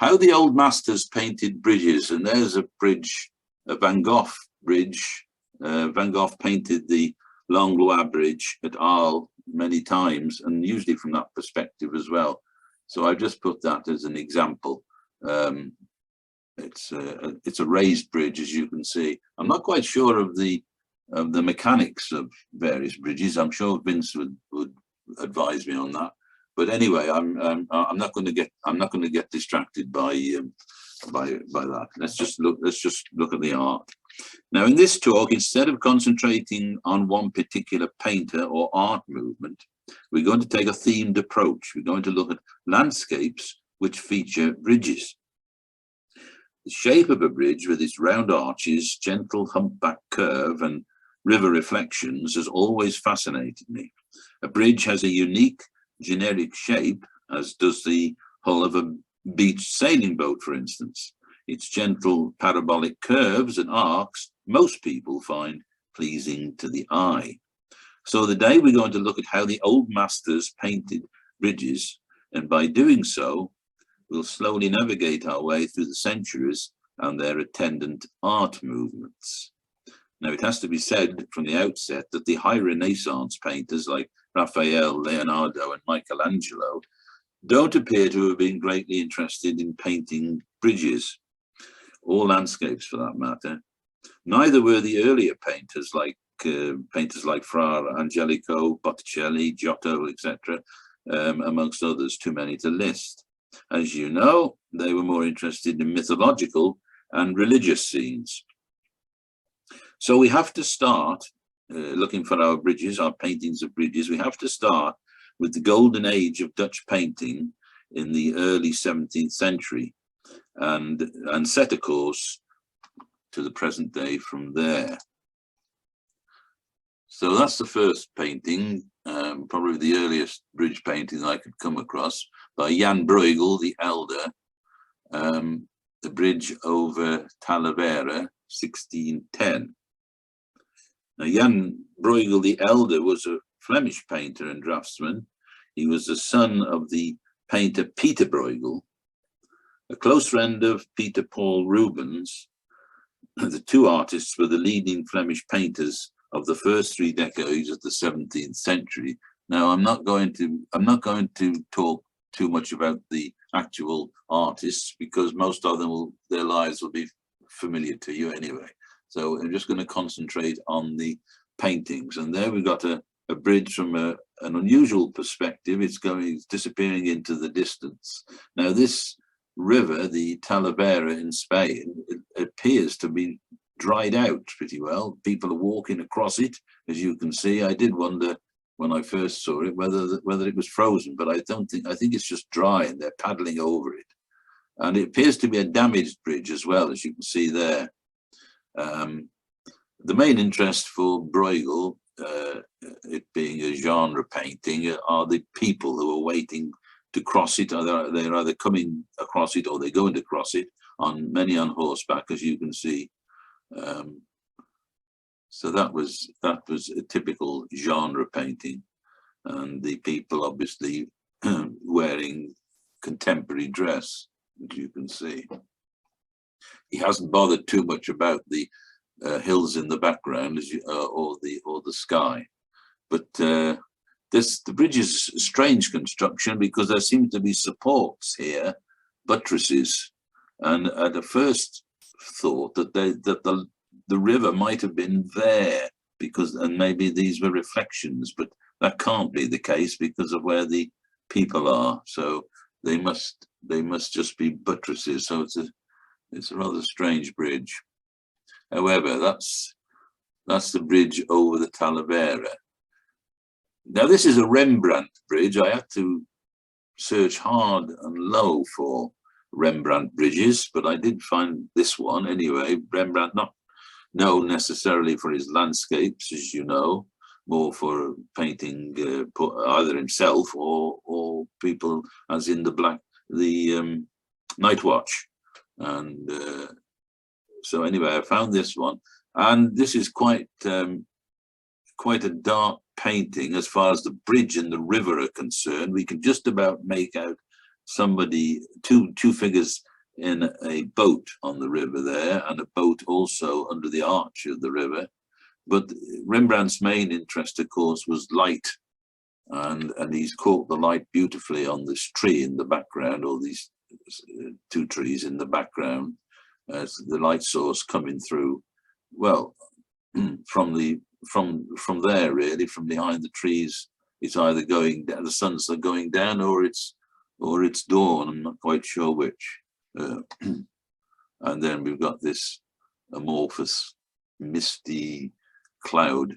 How the old masters painted bridges, and there's a bridge, a Van Gogh bridge. Van Gogh painted the Langlois Bridge at Arles many times, and usually from that perspective as well. So I've just put that as an example. It's a raised bridge, as you can see. I'm not quite sure of the mechanics of various bridges. I'm sure Vince would advise me on that. But anyway, I'm not going to get distracted by that. Let's just look at the art. Now, in this talk, instead of concentrating on one particular painter or art movement, we're going to take a themed approach. We're going to look at landscapes which feature bridges. The shape of a bridge with its round arches, gentle humpback curve, and river reflections has always fascinated me. A bridge has a unique generic shape, as does the hull of a beach sailing boat, for instance. Its gentle parabolic curves and arcs most people find pleasing to the eye. So today we're going to look at how the old masters painted bridges, and by doing so, we'll slowly navigate our way through the centuries and their attendant art movements. Now, it has to be said from the outset that the high Renaissance painters like Raphael, Leonardo, and Michelangelo don't appear to have been greatly interested in painting bridges, or landscapes for that matter. Neither were the earlier painters like Fra Angelico, Botticelli, Giotto, etc., amongst others, too many to list. As you know, they were more interested in mythological and religious scenes. So we have to start looking for our bridges, our paintings of bridges. We have to start with the golden age of Dutch painting in the early 17th century and set a course to the present day from there. So that's the first painting, probably the earliest bridge painting I could come across, by Jan Bruegel the Elder, the bridge over Talavera, 1610. Now, Jan Bruegel the Elder was a Flemish painter and draftsman. He was the son of the painter Peter Bruegel, a close friend of Peter Paul Rubens. The two artists were the leading Flemish painters of the first 3 decades of the 17th century. Now, I'm not going to talk too much about the actual artists, because most of them their lives will be familiar to you anyway. So I'm just going to concentrate on the paintings. And there we've got a bridge from an unusual perspective. It's disappearing into the distance. Now, this river, the Talavera in Spain, it appears to be dried out pretty well. People are walking across it, as you can see. I did wonder when I first saw it whether it was frozen, but I think it's just dry and they're paddling over it. And it appears to be a damaged bridge as well, as you can see there. The main interest for Bruegel, it being a genre painting, are the people who are waiting to cross it. They're either coming across it or they're going to cross it, many on horseback, as you can see. So that was a typical genre painting, and the people obviously wearing contemporary dress, as you can see. He hasn't bothered too much about the hills in the background, or the sky, but the bridge is a strange construction because there seem to be supports here, buttresses, and at a first thought that the river might have been there, and maybe these were reflections, but that can't be the case because of where the people are. So they must just be buttresses. So it's a rather strange bridge. However, that's the bridge over the Talavera. Now, this is a Rembrandt bridge. I had to search hard and low for Rembrandt bridges, but I did find this one anyway. Rembrandt, not known necessarily for his landscapes, as you know, more for painting either himself or people, as in the Night Watch. And so anyway, I found this one, and this is quite a dark painting as far as the bridge and the river are concerned. We can just about make out two figures in a boat on the river there, and a boat also under the arch of the river. But Rembrandt's main interest, of course, was light, and he's caught the light beautifully on this tree in the background, or these two trees in the background, as the light source coming through. Well, from there, really, from behind the trees, it's either going down, the sun's going down, or it's dawn. I'm not quite sure which. And then we've got this amorphous, misty cloud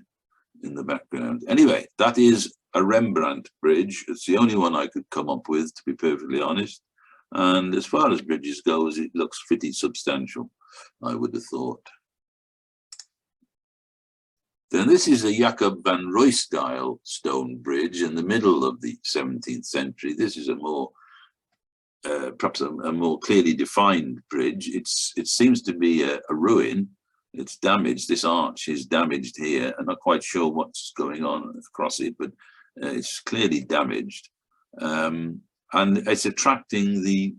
in the background. Anyway, that is a Rembrandt bridge. It's the only one I could come up with, to be perfectly honest. And as far as bridges goes, it looks pretty substantial, I would have thought. Then this is a Jacob van Ruysdael stone bridge in the middle of the 17th century. This is a more, perhaps a more clearly defined bridge. It seems to be a ruin. It's damaged. This arch is damaged here. I'm not quite sure what's going on across it, but it's clearly damaged. And it's attracting the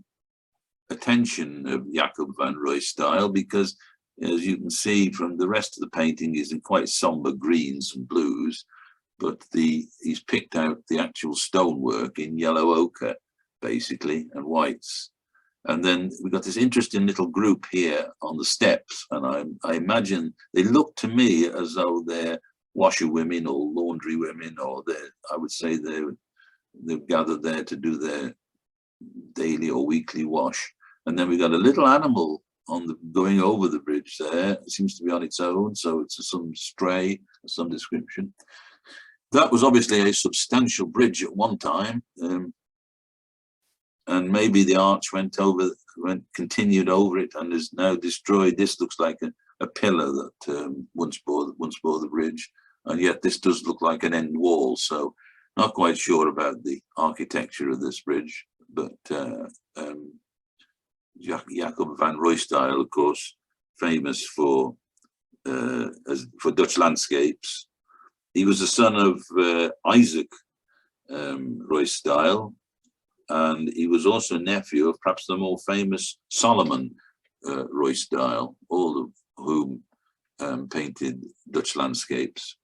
attention of Jacob van Ruysdael because, as you can see from the rest of the painting, is in quite somber greens and blues, but he's picked out the actual stonework in yellow ochre, basically, and whites. And then we've got this interesting little group here on the steps, and I imagine they look to me as though they're washerwomen or laundry women, or I would say they've gathered there to do their daily or weekly wash. And then we've got a little animal going over the bridge there. It seems to be on its own, so it's some stray of some description. That was obviously a substantial bridge at one time, and maybe the arch continued over it and is now destroyed. This looks like a pillar that once bore the bridge, and yet this does look like an end wall. So not quite sure about the architecture of this bridge, but Jacob van Ruysdael, of course, famous for Dutch landscapes. He was the son of Isaac Ruysdael, and he was also nephew of perhaps the more famous Solomon Ruysdael, all of whom painted Dutch landscapes.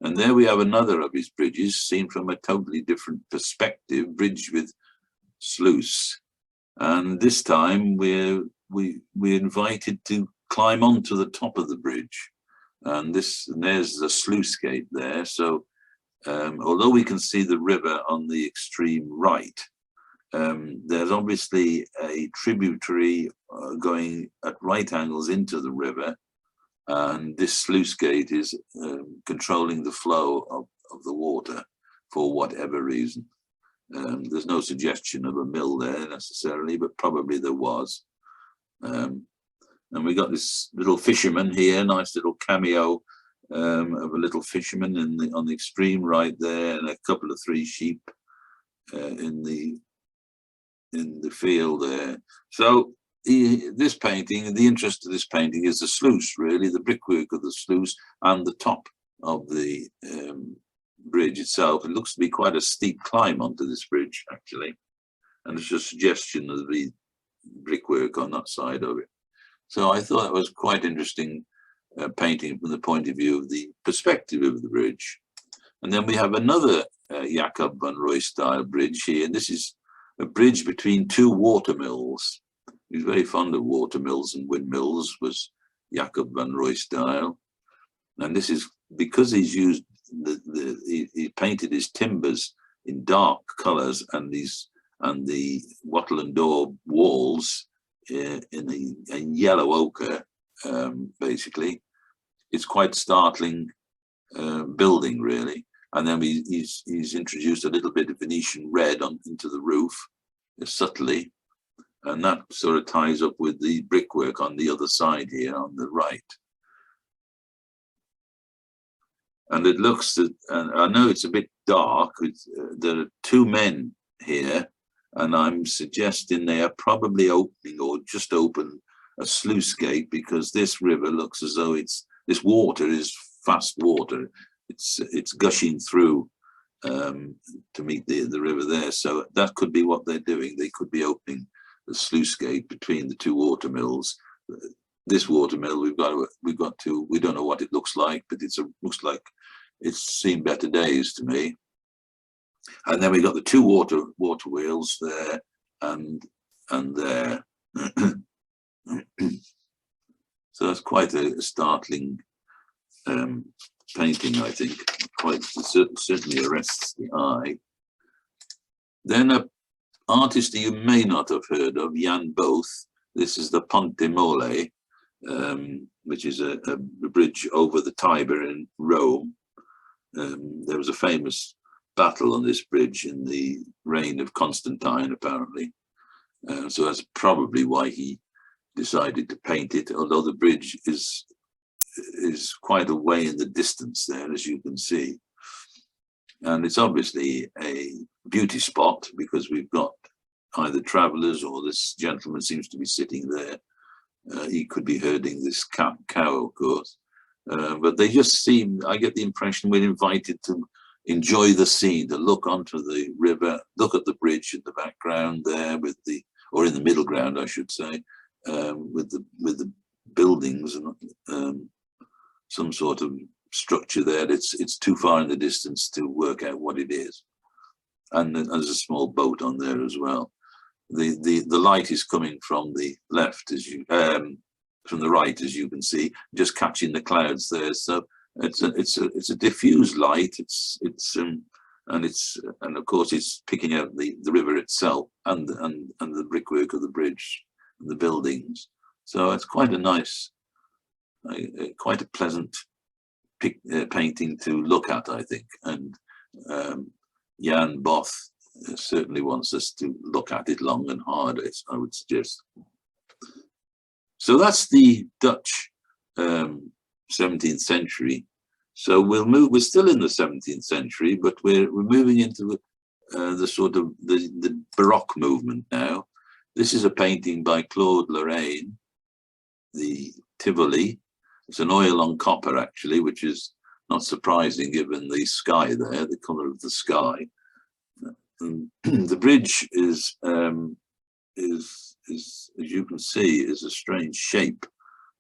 And there we have another of his bridges, seen from a totally different perspective, bridge with sluice. And this time we're invited to climb onto the top of the bridge. And there's the sluice gate there. So although we can see the river on the extreme right, there's obviously a tributary going at right angles into the river. And this sluice gate is controlling the flow of the water for whatever reason. There's no suggestion of a mill there necessarily, but probably there was. And we got this little fisherman here, nice little cameo of a little fisherman on the extreme right there, and a couple of 3 sheep in the field there. So this painting, the interest of this painting is the sluice, really, the brickwork of the sluice and the top of the bridge itself. It looks to be quite a steep climb onto this bridge, actually, and it's a suggestion of the brickwork on that side of it. So I thought that was quite interesting painting from the point of view of the perspective of the bridge. And then we have another Jacob van Ruysdael bridge here, and this is a bridge between 2 watermills. He was very fond of watermills and windmills, was Jacob van Ruysdael. And this is because he's used he painted his timbers in dark colours and the wattle and daub walls in yellow ochre, basically. It's quite startling building, really. And then he's introduced a little bit of Venetian red into the roof, subtly, and that sort of ties up with the brickwork on the other side here on the right. And it looks, and I know it's a bit dark, there are 2 men here, and I'm suggesting they are probably opening or just opened a sluice gate, because this river looks as though this water is fast water. It's gushing through to meet the river there. So that could be what they're doing. They could be opening sluice gate between the two water mills. This water mill we don't know what it looks like, but looks like it's seen better days to me. And then we got the two water wheels there and there. So that's quite a startling painting, I think. Certainly arrests the eye. Then an artist that you may not have heard of, Jan Both. This is the Ponte Mole, which is a bridge over the Tiber in Rome. There was a famous battle on this bridge in the reign of Constantine, apparently. So that's probably why he decided to paint it, although the bridge is quite a way in the distance there, as you can see. And it's obviously a beauty spot because we've got either travelers or this gentleman seems to be sitting there. He could be herding this cow, of course. But they just seem, I get the impression we're invited to enjoy the scene, to look onto the river, look at the bridge in the background there or in the middle ground, I should say, with the buildings and some sort of structure there. It's too far in the distance to work out what it is. And there's a small boat on there as well. The light is coming from the left, from the right, as you can see, just catching the clouds there. So it's a diffused light. And of course it's picking out the river itself and the brickwork of the bridge and the buildings. So it's quite a nice, quite a pleasant painting to look at, I think. And Jan Both certainly wants us to look at it long and hard, I would suggest. So that's the Dutch 17th century. So we're still in the 17th century, but we're moving into the sort of the Baroque movement now. This is a painting by Claude Lorrain, the Tivoli. It's an oil on copper, actually, which is not surprising given the sky there, the colour of the sky. And the bridge is, as you can see, is a strange shape.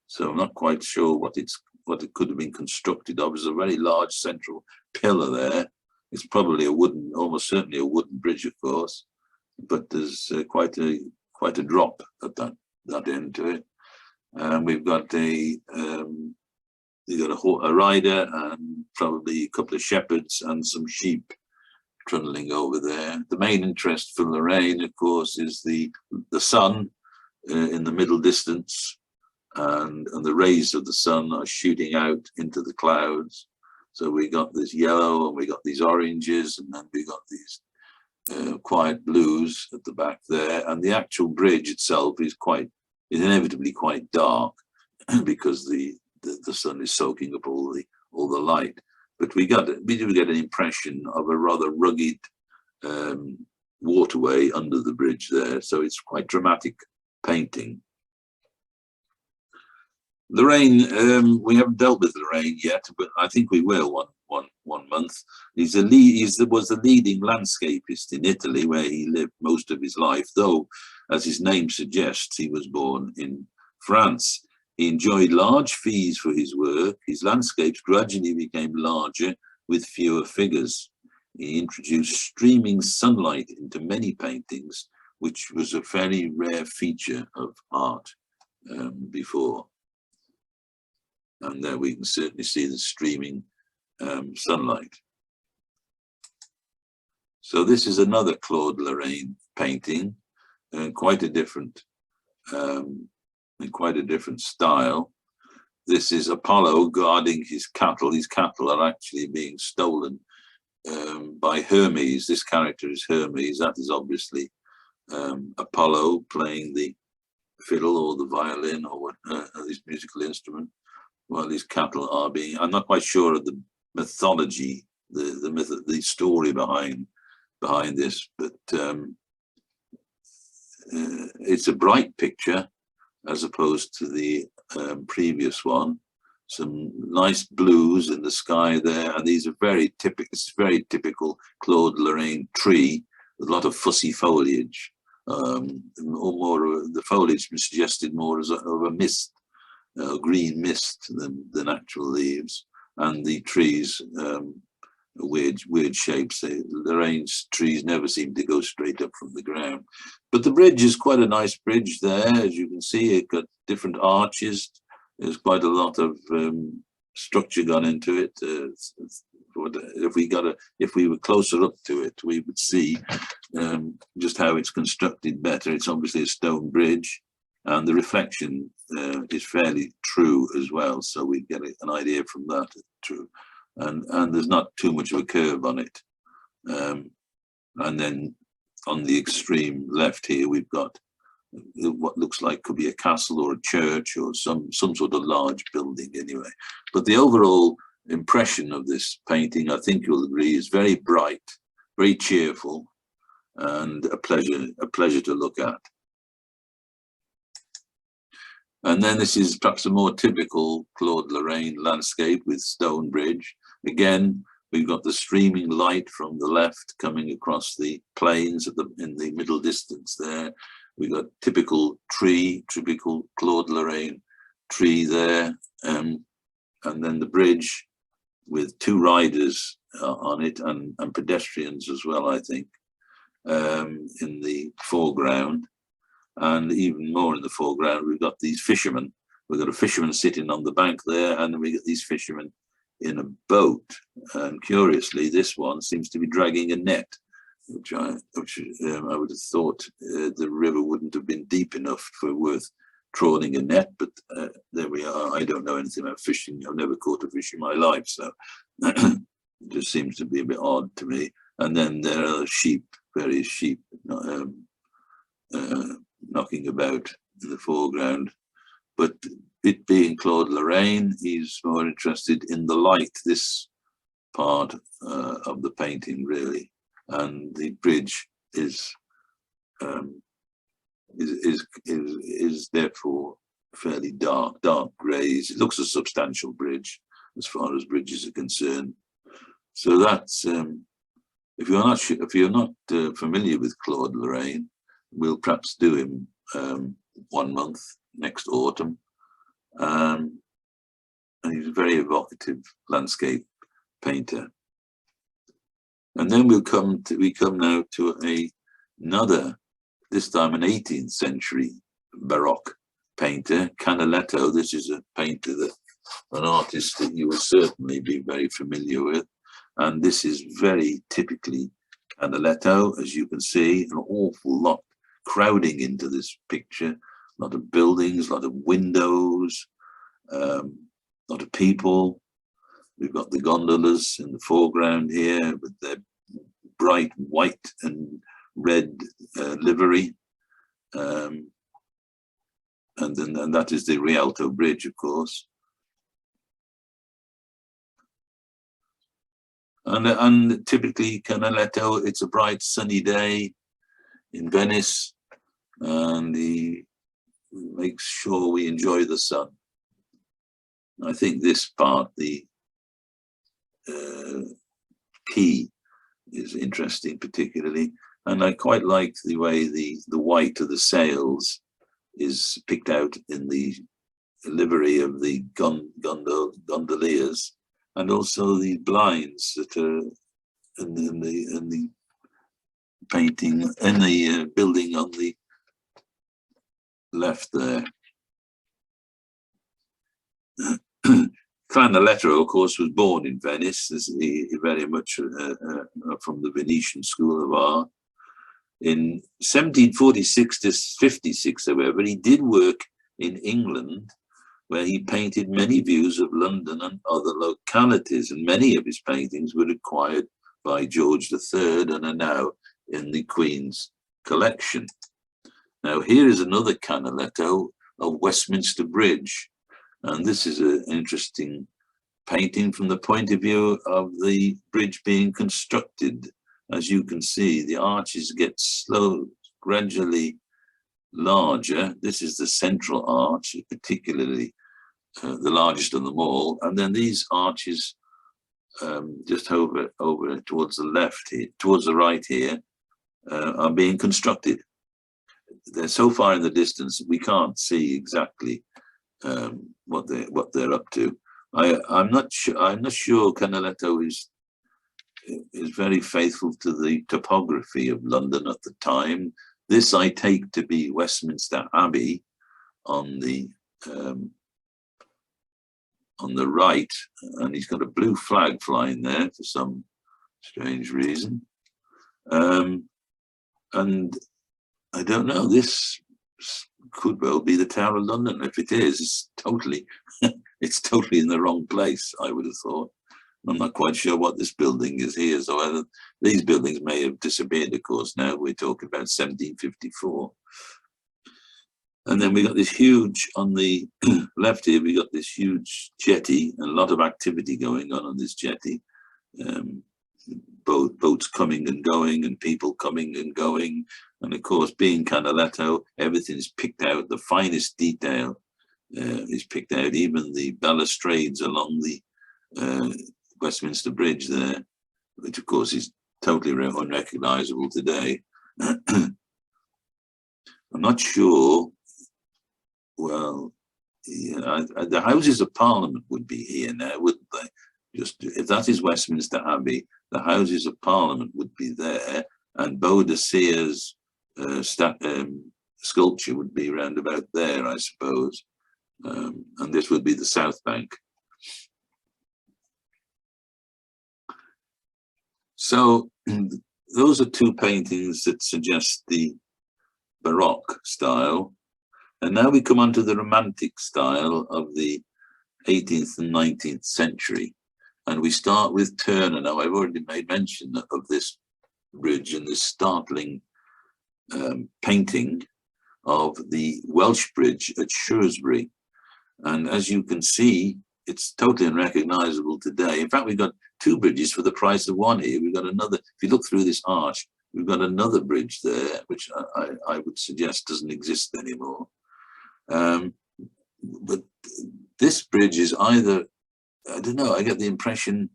So I'm not quite sure what it could have been constructed of. There's a very large central pillar there. It's probably almost certainly a wooden bridge, of course, but there's quite a drop at that end to it. And we've got a rider and probably a couple of shepherds and some sheep trundling over there. The main interest for Lorraine, of course, is the sun in the middle distance, and the rays of the sun are shooting out into the clouds. So we got this yellow and we got these oranges, and then we got these quiet blues at the back there. And the actual bridge itself is inevitably quite dark because the sun is soaking up all the light. But we do get an impression of a rather rugged waterway under the bridge there. So it's quite dramatic painting. Lorrain, we haven't dealt with Lorrain yet, but I think we will one month. He was the leading landscapist in Italy, where he lived most of his life, though, as his name suggests, he was born in France. He enjoyed large fees for his work. His landscapes gradually became larger with fewer figures. He introduced streaming sunlight into many paintings, which was a very rare feature of art before. And there we can certainly see the streaming sunlight. So this is another Claude Lorrain painting, quite a different in quite a different style. This is Apollo guarding his cattle. His cattle are actually being stolen by Hermes. This character is Hermes. That is obviously Apollo playing the fiddle or the violin or this musical instrument, while these cattle are being. I'm not quite sure of the mythology, the story behind this, but it's a bright picture as opposed to the previous one. Some nice blues in the sky there, and these are very typical. It's very typical Claude Lorrain tree with a lot of fussy foliage, or more, the foliage suggested more as of a mist, green mist than actual leaves, and the trees weird shapes. Lorraine's trees never seem to go straight up from the ground. But the bridge is quite a nice bridge there, as you can see. It got different arches. There's quite a lot of structure gone into it. If we were closer up to it, we would see just how it's constructed better. It's obviously a stone bridge, and the reflection is fairly true as well. So we get an idea from that. True. And there's not too much of a curve on it. And then on the extreme left here, we've got what looks like could be a castle or a church or some sort of large building anyway. But the overall impression of this painting, I think you'll agree, is very bright, very cheerful, and a pleasure to look at. And then this is perhaps a more typical Claude Lorrain landscape with stone bridge. Again, we've got the streaming light from the left coming across the plains in the middle distance there. We've got typical Claude Lorrain tree there. And then the bridge with two riders on it and pedestrians as well, I think, in the foreground. And even more in the foreground, we've got these fishermen. We've got a fisherman sitting on the bank there, and then we got these fishermen in a boat. And curiously, this one seems to be dragging a net, which I would have thought the river wouldn't have been deep enough for worth trawling a net, but there we are. I don't know anything about fishing. I've never caught a fish in my life, so it just seems to be a bit odd to me. And then there are sheep, various sheep, knocking about in the foreground. But it being Claude Lorrain, he's more interested in the light, this part of the painting really. And the bridge is therefore fairly dark greys. It looks a substantial bridge as far as bridges are concerned. So that's if you're not familiar with Claude Lorrain, we'll perhaps do him 1 month next autumn. And he's a very evocative landscape painter. And then we come now to another, this time an 18th century Baroque painter, Canaletto. This is a painter an artist that you will certainly be very familiar with. And this is very typically Canaletto, as you can see, an awful lot crowding into this picture. A lot of buildings, a lot of windows, a lot of people. We've got the gondolas in the foreground here with their bright white and red livery. And that is the Rialto Bridge, of course. And typically Canaletto, it's a bright sunny day in Venice, and he makes sure we enjoy the sun. I think this part, the quay, is interesting particularly, and I quite like the way the white of the sails is picked out in the livery of the gondoliers, and also the blinds that are in the painting, in the building on the left there. Canaletto, of course, was born in Venice. He very much from the Venetian School of Art. In 1746 to 56, however, he did work in England, where he painted many views of London and other localities, and many of his paintings were acquired by George III and are now in the Queen's collection. Now here is another Canaletto of Westminster Bridge, and this is an interesting painting from the point of view of the bridge being constructed. As you can see, the arches get gradually larger. This is the central arch, particularly the largest of them all, and then these arches just over towards the left here, towards the right here, are being constructed. they're so far in the distance we can't see exactly what they're up to. I'm not sure Canaletto is very faithful to the topography of London at the time. This I take to be Westminster Abbey on the right, and he's got a blue flag flying there for some strange reason. And I don't know, this could well be the Tower of London. If it is, it's totally in the wrong place, I would have thought. I'm not quite sure what this building is here. So these buildings may have disappeared, of course. Now we're talking about 1754. And then we got this huge, on the left here, we got this huge jetty, and a lot of activity going on this jetty. Boats coming and going, and people coming and going. And of course, being Canaletto, everything's picked out. The finest detail is picked out, even the balustrades along the Westminster Bridge there, which of course is totally unrecognizable today. I'm not sure. Well, yeah, the Houses of Parliament would be here now, wouldn't they? Just if that is Westminster Abbey, the Houses of Parliament would be there, and Boadicea's sculpture would be round about there, I suppose. And this would be the South Bank. So those are two paintings that suggest the Baroque style. And now we come on to the Romantic style of the 18th and 19th century. And we start with Turner. Now, I've already made mention of this bridge and this startling painting of the Welsh Bridge at Shrewsbury. And as you can see, it's totally unrecognizable today. In fact, we've got two bridges for the price of one here. We've got another, if you look through this arch, we've got another bridge there, which I would suggest doesn't exist anymore. But this bridge is either, I don't know, I get the impression,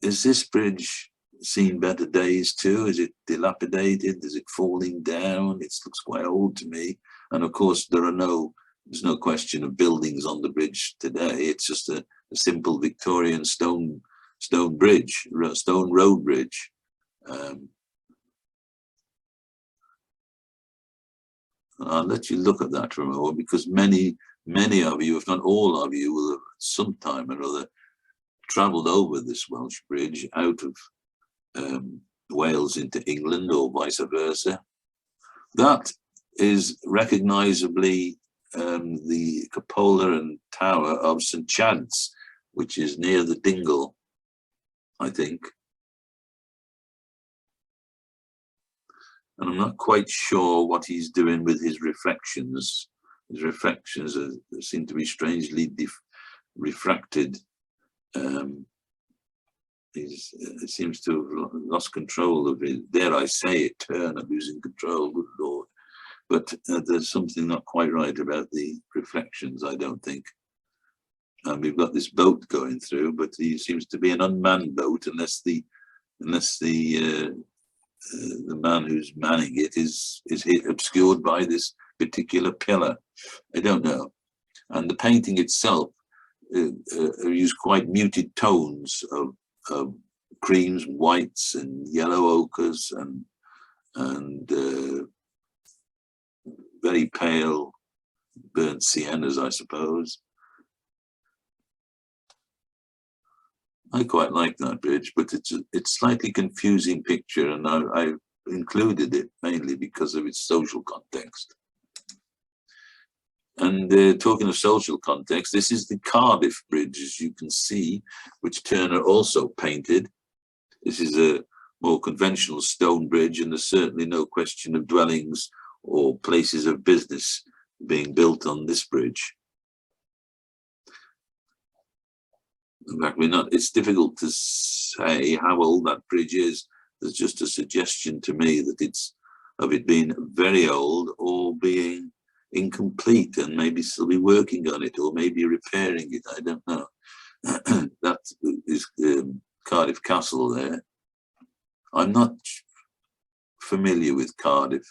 is this bridge seen better days too? Is it dilapidated? Is it falling down? It looks quite old to me. And of course, there's no question of buildings on the bridge today. It's just a simple Victorian stone bridge, stone road bridge. I'll let you look at that for a moment, because many of you, if not all of you, will have sometime or other travelled over this Welsh Bridge out of Wales into England or vice versa. That is recognisably the cupola and tower of St Chad's, which is near the Dingle, I think. And I'm not quite sure what he's doing with his reflections. His reflections seem to be strangely refracted. It seems to have lost control of it. Dare I say it, Turner losing control, good Lord. But there's something not quite right about the reflections, I don't think. And we've got this boat going through, but he seems to be an unmanned boat, unless the man who's manning it is obscured by this particular pillar. I don't know. And the painting itself used quite muted tones of creams, whites, and yellow ochres, and very pale burnt siennas, I suppose. I quite like that bridge, but it's slightly confusing picture, and I included it mainly because of its social context. And talking of social context, this is the Cardiff Bridge, as you can see, which Turner also painted. This is a more conventional stone bridge, and there's certainly no question of dwellings or places of business being built on this bridge. In fact, it's difficult to say how old that bridge is. There's just a suggestion to me that it's of it being very old or being incomplete, and maybe still be working on it or maybe repairing it. I don't know. That is Cardiff Castle there. I'm not familiar with Cardiff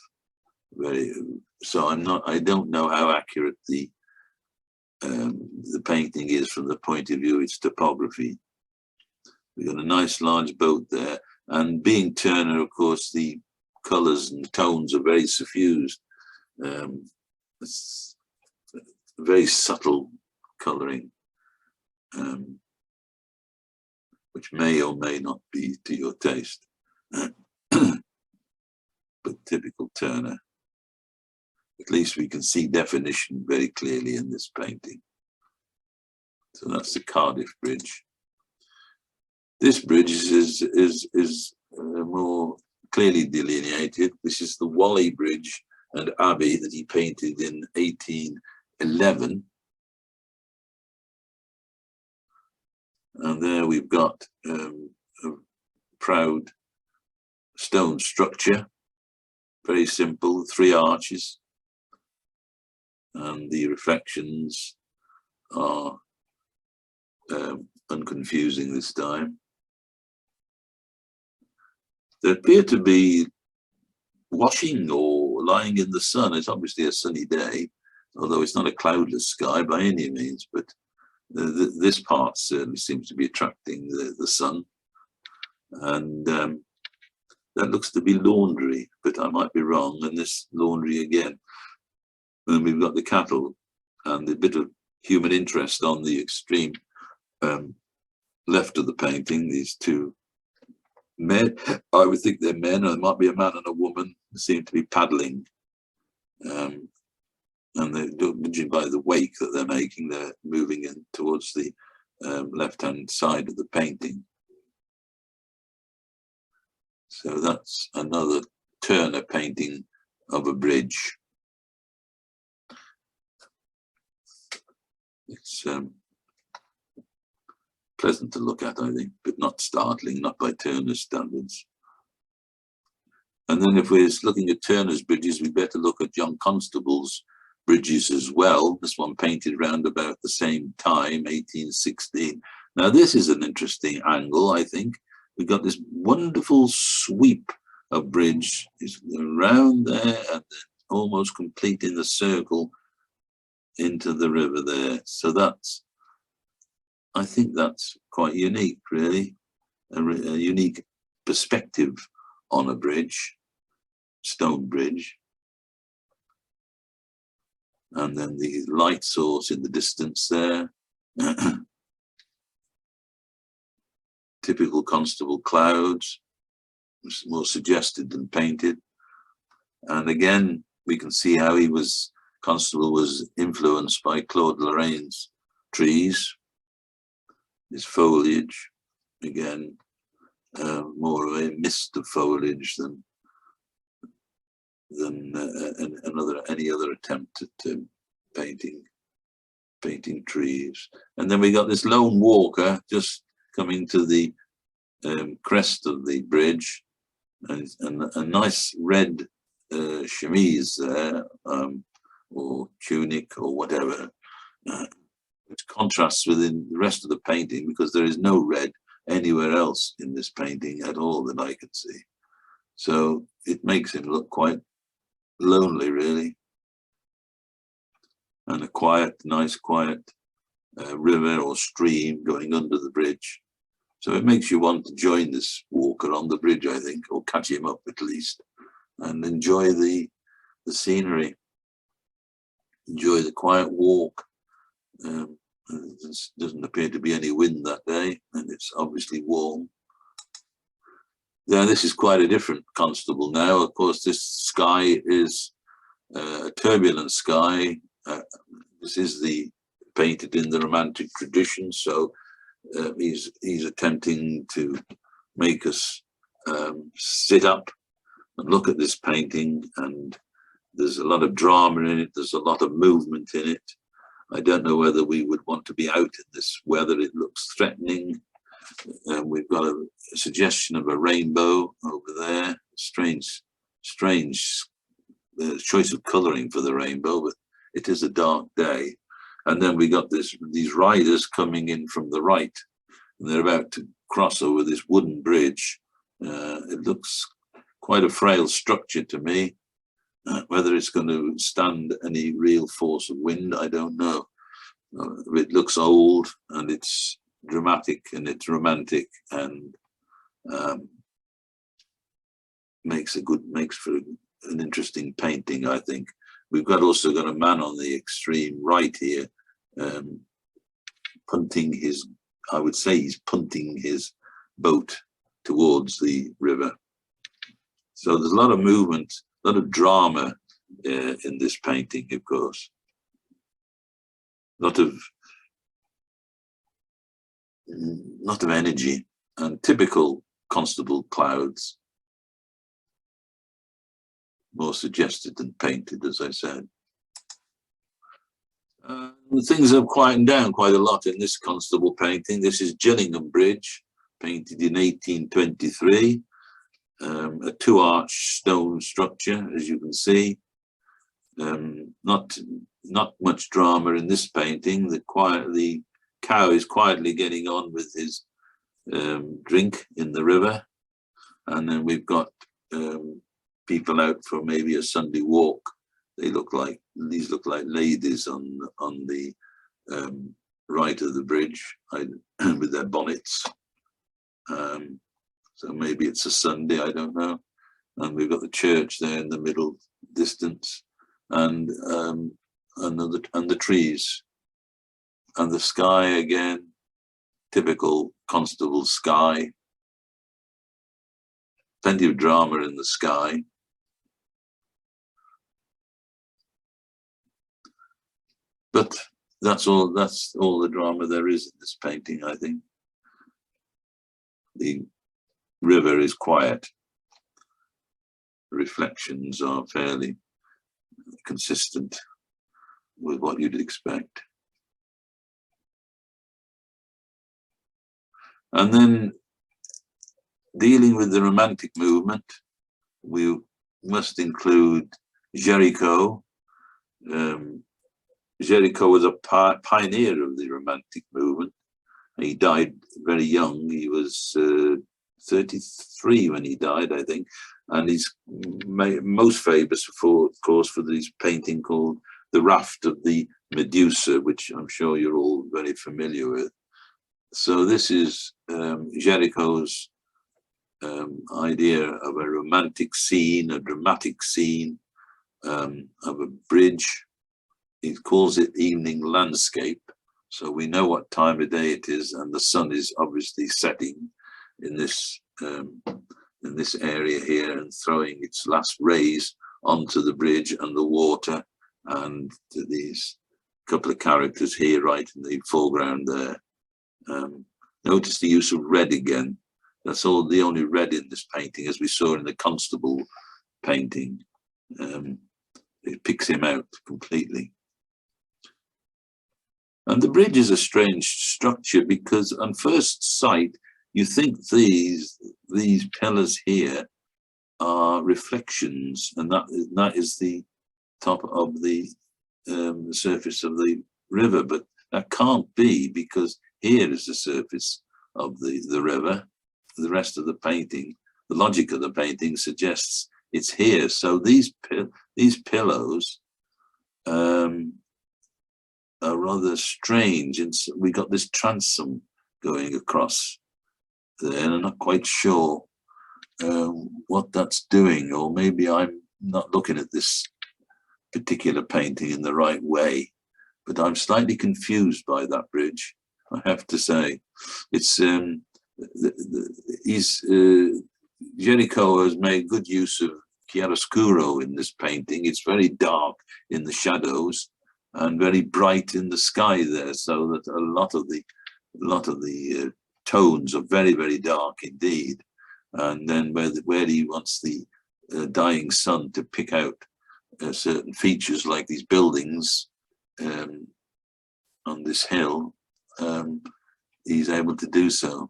So I don't know how accurate the painting is from the point of view of its topography. We've got a nice large boat there, and being Turner, of course, the colours and tones are very suffused. It's very subtle colouring, which may or may not be to your taste, but typical Turner. At least we can see definition very clearly in this painting. So that's the Cardiff Bridge. This bridge is more clearly delineated. This is the Wally Bridge and Abbey that he painted in 1811. And there we've got a proud stone structure, very simple, 3 arches. And the reflections are unconfusing this time. They appear to be washing or lying in the sun. It's obviously a sunny day, although it's not a cloudless sky by any means, but this part certainly seems to be attracting the sun. And that looks to be laundry, but I might be wrong. And this laundry again. And we've got the cattle and a bit of human interest on the extreme left of the painting. These 2 men, I would think they're men, or there might be a man and a woman who seem to be paddling. And they, judging by the wake that they're making, they're moving in towards the left-hand side of the painting. So that's another Turner painting of a bridge. It's pleasant to look at, I think, but not startling, not by Turner's standards. And then if we're looking at Turner's bridges, we better look at John Constable's bridges as well. This one painted around about the same time, 1816. Now this is an interesting angle, I think. We've got this wonderful sweep of bridge. It's around there and then almost completing the circle into the river there. So that's, I think that's quite unique, really. A unique perspective on a bridge, stone bridge. And then the light source in the distance there. Typical Constable clouds, more suggested than painted. And again, we can see how Constable was influenced by Claude Lorrain's trees. His foliage, again, more of a mist of foliage than any other attempt at painting trees. And then we got this lone walker just coming to the crest of the bridge, and a nice red chemise there, or tunic or whatever, which contrasts within the rest of the painting because there is no red anywhere else in this painting at all that I can see. So it makes him look quite lonely, really. And a quiet, nice quiet river or stream going under the bridge. So it makes you want to join this walker on the bridge, I think, or catch him up at least, and enjoy the scenery. Enjoy the quiet walk. There doesn't appear to be any wind that day, and it's obviously warm. Now, this is quite a different Constable now. Of course, this sky is a turbulent sky. This is painted in the Romantic tradition, so he's attempting to make us sit up and look at this painting, and there's a lot of drama in it, there's a lot of movement in it. I don't know whether we would want to be out in this weather. It looks threatening. We've got a suggestion of a rainbow over there. Strange choice of colouring for the rainbow, but it is a dark day. And then we got these riders coming in from the right, and they're about to cross over this wooden bridge. It looks quite a frail structure to me. Whether it's going to stand any real force of wind, I don't know. It looks old, and it's dramatic, and it's romantic, and makes for an interesting painting, I think. We've also got a man on the extreme right here, punting his, I would say he's punting his boat towards the river. So there's a lot of movement, a lot of drama in this painting, of course. A lot of energy and typical Constable clouds, more suggested than painted, as I said. Things have quietened down quite a lot in this Constable painting. This is Gillingham Bridge, painted in 1823, a two-arch stone structure, as you can see. Not much drama in this painting. The cow is quietly getting on with his drink in the river, and then we've got people out for maybe a Sunday walk. These look like ladies on the right of the bridge with their bonnets. So maybe it's a Sunday, I don't know. And we've got the church there in the middle distance, and the trees, and the sky again, typical Constable sky. Plenty of drama in the sky. But that's all the drama there is in this painting, I think. The river is quiet. The reflections are fairly consistent with what you'd expect. And then, dealing with the Romantic movement, we must include Géricault. Géricault was a pioneer of the Romantic movement. He died very young. He was 33 when he died, I think. And he's most famous, of course, for this painting called The Raft of the Medusa, which I'm sure you're all very familiar with. So this is Géricault's idea of a romantic scene, a dramatic scene of a bridge. He calls it evening landscape. So we know what time of day it is, and the sun is obviously setting in this area here and throwing its last rays onto the bridge and the water, and these couple of characters here right in the foreground there. Notice the use of red again. That's all the only red in this painting, as we saw in the Constable painting. It picks him out completely. And the bridge is a strange structure, because on first sight you think these pillars here are reflections, and that is the top of the surface of the river, but that can't be, because here is the surface of the river. The rest of the painting, the logic of the painting suggests it's here. So these pillows are rather strange, and so we got this transom going across there, and I'm not quite sure what that's doing, or maybe I'm not looking at this particular painting in the right way, but I'm slightly confused by that bridge, I have to say. It's Géricault has made good use of chiaroscuro in this painting. It's very dark in the shadows and very bright in the sky there, so that a lot of the tones are very, very dark indeed. And then where he wants the dying sun to pick out certain features, like these buildings on this hill, he's able to do so.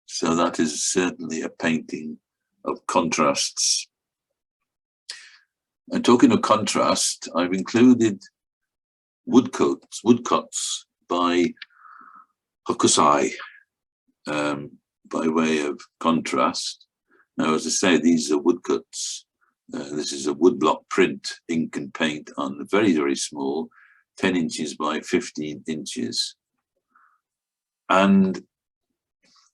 So that is certainly a painting of contrasts. And talking of contrast, I've included woodcuts by Hokusai by way of contrast. Now, as I say, these are woodcuts This is a woodblock print, ink and paint on very, very small, 10 inches by 15 inches. And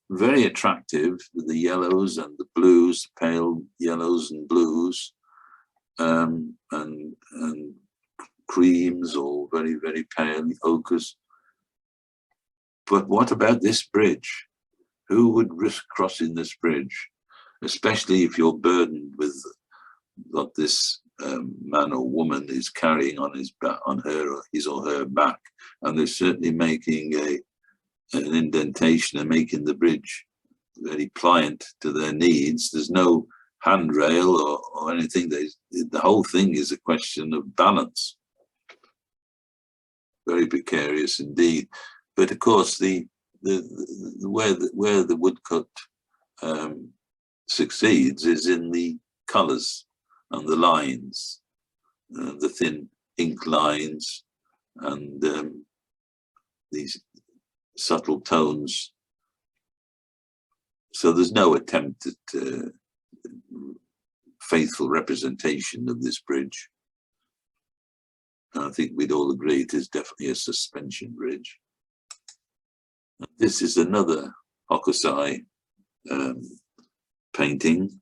very attractive with the yellows and the blues, pale yellows and blues, and creams, or very, very pale ochres. But what about this bridge? Who would risk crossing this bridge, especially if you're burdened with what this man or woman is carrying on his back, on his or her back, and they're certainly making an indentation and making the bridge very pliant to their needs. There's no handrail or anything. The whole thing is a question of balance. Very precarious indeed. But of course, where the woodcut succeeds is in the colours and the lines, the thin ink lines, and these subtle tones. So there's no attempt at faithful representation of this bridge. And I think we'd all agree it is definitely a suspension bridge. This is another Hokusai painting.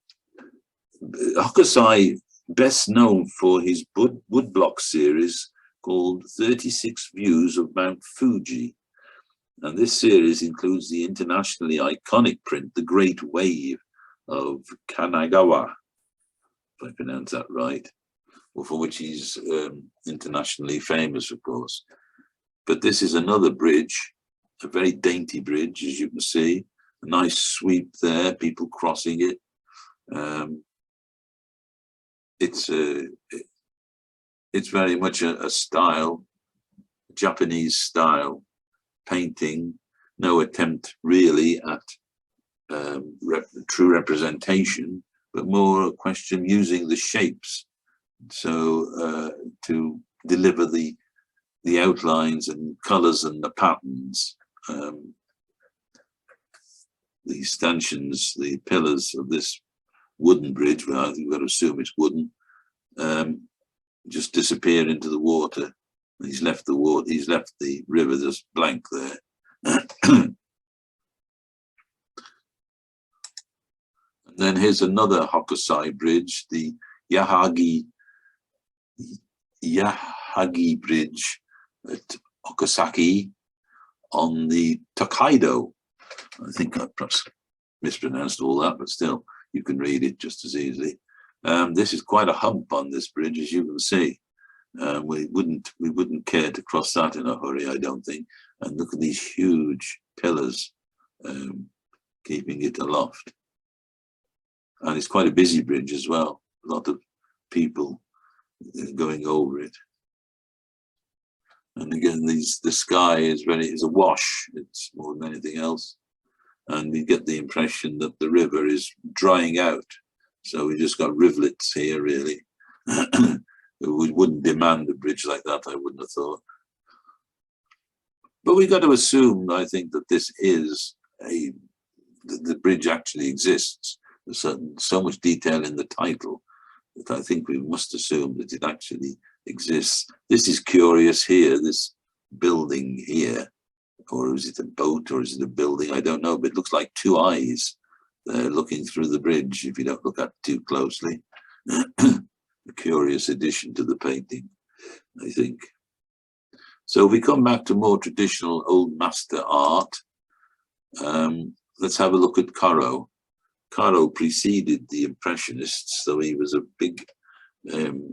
Hokusai, best known for his woodblock series called 36 Views of Mount Fuji. And this series includes the internationally iconic print, The Great Wave of Kanagawa, if I pronounce that right, or for which he's internationally famous, of course. But this is another bridge, a very dainty bridge, as you can see, a nice sweep there, people crossing it. It's very much a style, a Japanese style painting, no attempt really at true representation, but more a question using the shapes so to deliver the outlines and colours and the patterns. The stanchions, the pillars of this wooden bridge, well, I think you've got to assume it's wooden, just disappear into the water. He's left the water, he's left the river just blank there. And then here's another Hokusai bridge, the Yahagi Bridge at Okasaki on the Tokaido. I think I perhaps mispronounced all that, but still, you can read it just as easily. This is quite a hump on this bridge, as you can see. We wouldn't care to cross that in a hurry, I don't think. And look at these huge pillars keeping it aloft. And it's quite a busy bridge as well. A lot of people going over it. And again, the sky is awash. It's more than anything else. And we get the impression that the river is drying out. So we just got rivulets here, really. We wouldn't demand a bridge like that, I wouldn't have thought. But we got to assume, I think, that this is the bridge actually exists. There's so much detail in the title that I think we must assume that it actually exists. This is curious here, this building here, or is it a boat or is it a building? I don't know, but it looks like two eyes looking through the bridge if you don't look at it too closely. A curious addition to the painting, I think. So we come back to more traditional old master art. Let's have a look at Carlo. Carlo preceded the Impressionists, so he was a big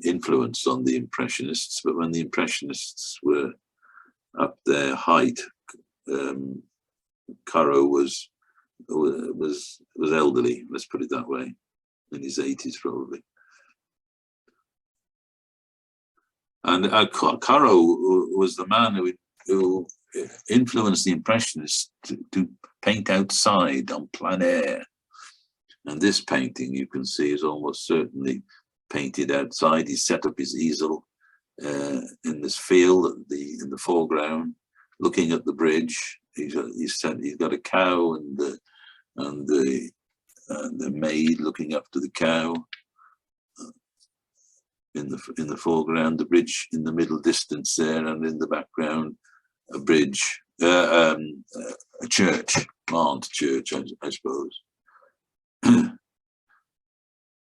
influence on the Impressionists. But when the Impressionists were at their height, Carlo was elderly. Let's put it that way, in his 80s probably. And Carlo was the man who influenced the Impressionists to paint outside on plein air. And this painting, you can see, is almost certainly painted outside. He set up his easel in this field in the foreground, looking at the bridge. He's got a cow and the maid looking after the cow. in the foreground, the bridge in the middle distance there, and in the background, a bridge, a church, Mount Church, I suppose.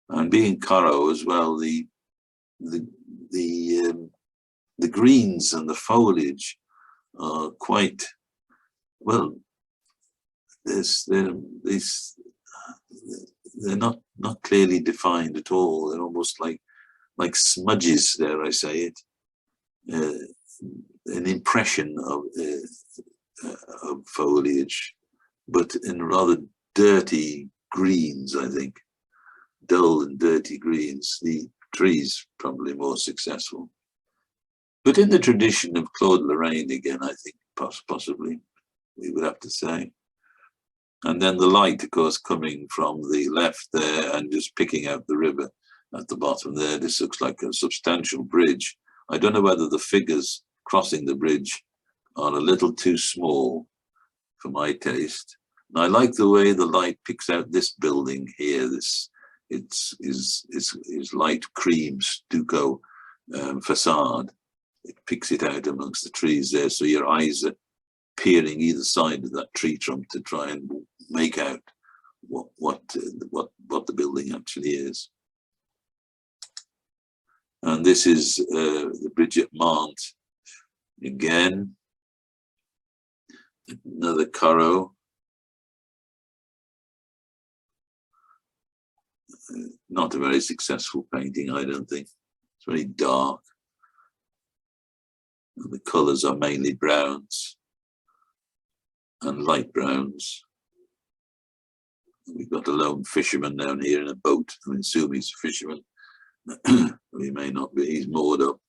And being Carlo as well, the greens and the foliage are quite well. They're not clearly defined at all. They're almost like smudges, dare I say it, an impression of foliage, but in rather dirty greens, I think, dull and dirty greens. The trees probably more successful, but in the tradition of Claude Lorrain again, I think possibly we would have to say. And then the light, of course, coming from the left there and just picking out the river at the bottom there. This looks like a substantial bridge. I don't know whether the figures crossing the bridge are a little too small for my taste. And I like the way the light picks out this building here. It's light cream stucco facade. It picks it out amongst the trees there, so your eyes are peering either side of that tree trunk to try and make out what the building actually is. And this is the bridge at Mantes again, another Carlo. Not a very successful painting, I don't think. It's very dark, and the colours are mainly browns and light browns. We've got a lone fisherman down here in a boat. I assume he's a fisherman. He may not be, he's moored up.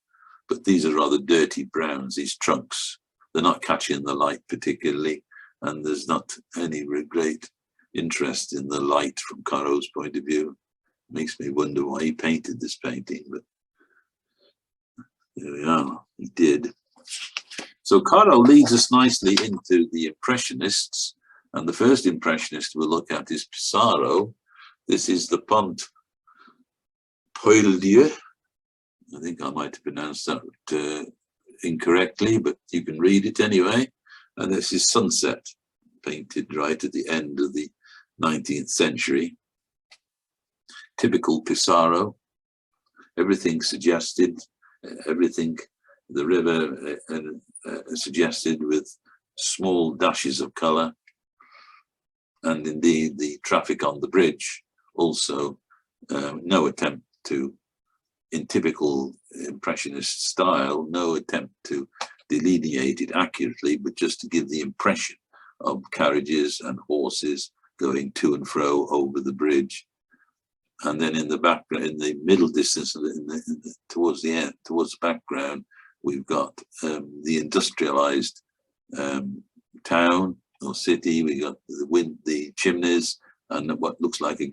But these are rather dirty browns, these trunks. They're not catching the light particularly, and there's not any great interest in the light from Carlo's point of view. Makes me wonder why he painted this painting, but there we are, he did. So Carlo leads us nicely into the Impressionists, and the first Impressionist we'll look at is Pissarro. This is the Pont Poil-Dieu. I think I might have pronounced that incorrectly, but you can read it anyway. And this is Sunset, painted right at the end of the 19th century. Typical Pissarro, everything suggested, everything, the river suggested with small dashes of colour, and indeed the traffic on the bridge also, no attempt to, in typical Impressionist style, no attempt to delineate it accurately, but just to give the impression of carriages and horses going to and fro over the bridge. And then in the background, in the middle distance, towards the end, towards the background, we've got the industrialized town or city. We got the chimneys, and what looks like a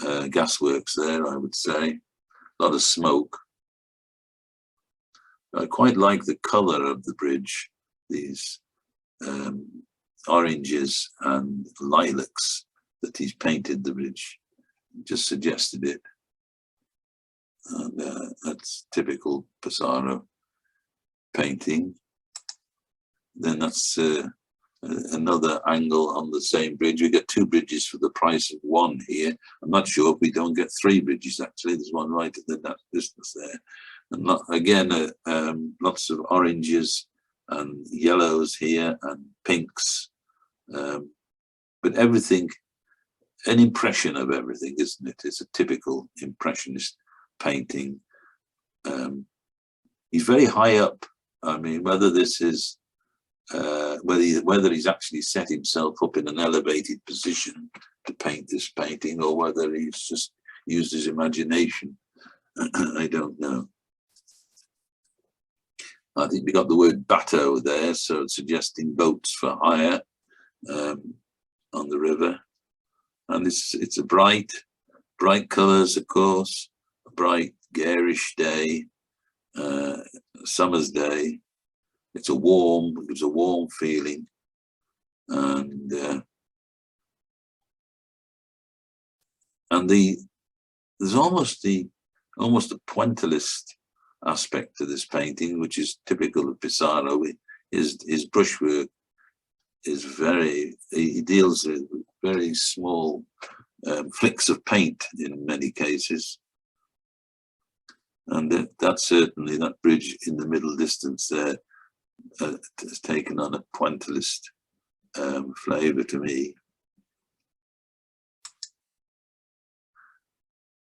gasworks there, I would say. A lot of smoke. I quite like the color of the bridge, these oranges and lilacs that he's painted the bridge. Just suggested it, and that's typical Pissarro painting. Then that's another angle on the same bridge. We get two bridges for the price of one here. I'm not sure if we don't get three bridges actually. There's one right at that distance there, and again lots of oranges and yellows here and pinks, but everything. An impression of everything, isn't it? It's a typical Impressionist painting. He's very high up. I mean, whether this is whether he's actually set himself up in an elevated position to paint this painting, or whether he's just used his imagination, I don't know. I think we got the word bateau there, so it's suggesting boats for hire on the river. And it's a bright colours, of course, a bright, garish day, summer's day. It gives a warm feeling, and there's almost the almost a pointillist aspect to this painting, which is typical of Pissarro. His brushwork is he deals with very small flicks of paint in many cases. And that's certainly, that bridge in the middle distance there has taken on a pointillist flavour to me.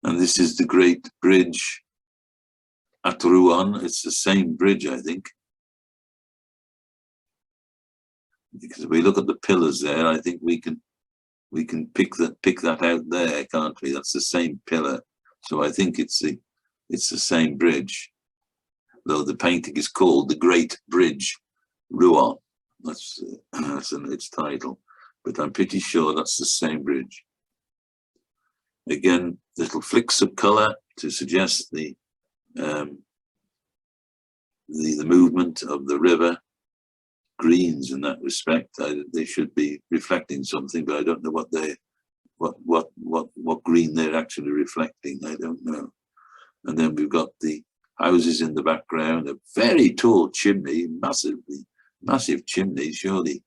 And this is the great bridge at Rouen. It's the same bridge, I think. Because if we look at the pillars there, I think we can pick that out there, can't we? That's the same pillar. So I think it's the same bridge, though the painting is called the Great Bridge, Rouen. That's its title, but I'm pretty sure that's the same bridge. Again, little flicks of colour to suggest the movement of the river. Greens in that respect. They should be reflecting something, but I don't know what green they're actually reflecting. I don't know. And then we've got the houses in the background, a very tall chimney, massive chimney, surely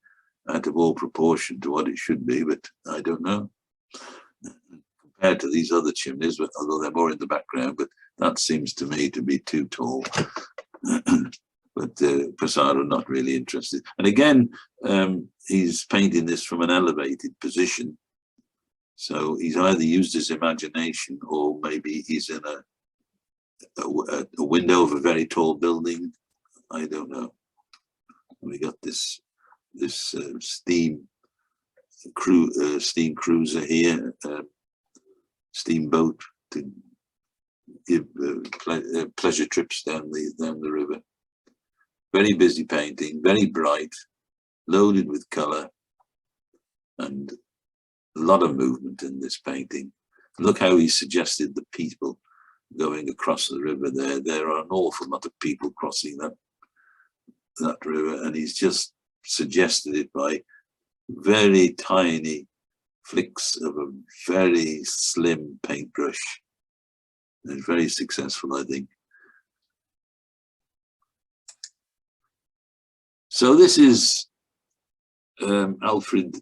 out of all proportion to what it should be, but I don't know. Compared to these other chimneys, although they're more in the background, but that seems to me to be too tall. But Pissarro not really interested. And again, he's painting this from an elevated position. So he's either used his imagination, or maybe he's in a window of a very tall building. I don't know. We got this steam cruiser here, steamboat to give pleasure trips down the river. Very busy painting, very bright, loaded with colour, and a lot of movement in this painting. Look how he suggested the people going across the river there. There are an awful lot of people crossing that river, and he's just suggested it by very tiny flicks of a very slim paintbrush. And very successful, I think. So this is Alfred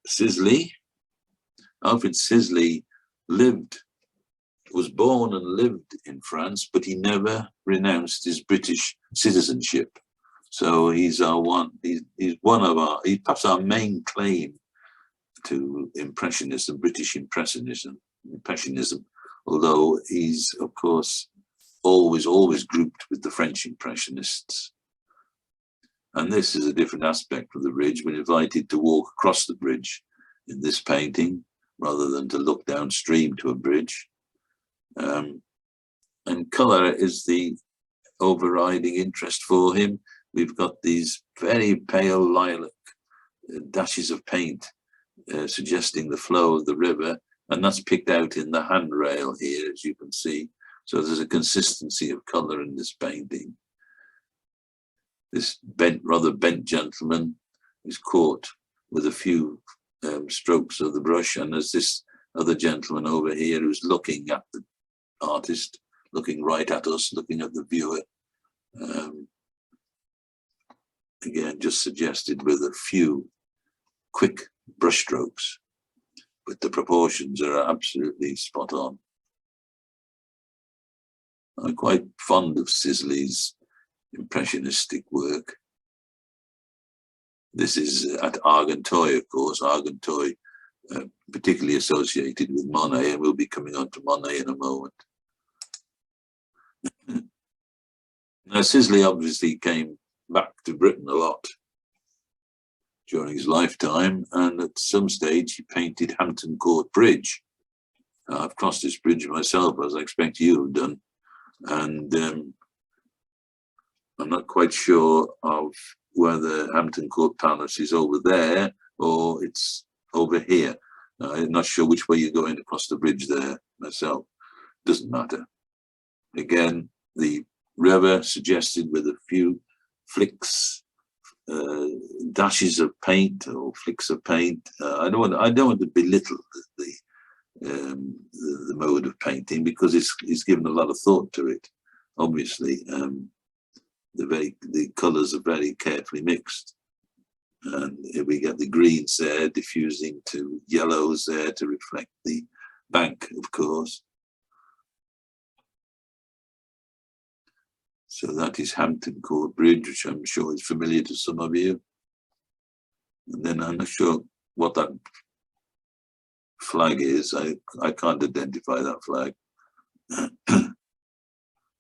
Sisley. Alfred Sisley was born and lived in France, but he never renounced his British citizenship. So he's perhaps our main claim to Impressionism, British Impressionism, although he's, of course, always grouped with the French Impressionists. And this is a different aspect of the bridge. We're invited to walk across the bridge in this painting, rather than to look downstream to a bridge. And colour is the overriding interest for him. We've got these very pale lilac dashes of paint suggesting the flow of the river, and that's picked out in the handrail here, as you can see. So there's a consistency of colour in this painting. This rather bent gentleman is caught with a few strokes of the brush, and there's this other gentleman over here who's looking at the artist, looking right at us, looking at the viewer. Again, just suggested with a few quick brush strokes, but the proportions are absolutely spot on. I'm quite fond of Sisley's impressionistic work. This is at Argenteuil, of course. Argenteuil, particularly associated with Monet, and we'll be coming on to Monet in a moment. Now, Sisley obviously came back to Britain a lot during his lifetime, and at some stage he painted Hampton Court Bridge. I've crossed this bridge myself, as I expect you have done, and I'm not quite sure of whether Hampton Court Palace is over there or it's over here. I'm not sure which way you're going across the bridge there myself. Doesn't matter. Again, the river suggested with a few flicks, dashes of paint or flicks of paint. I don't want to belittle the mode of painting, because he's given a lot of thought to it. Obviously, the colours are very carefully mixed, and here we get the greens there diffusing to yellows there to reflect the bank, of course. So that is Hampton Court Bridge, which I'm sure is familiar to some of you. And then I'm not sure what that flag is. I can't identify that flag.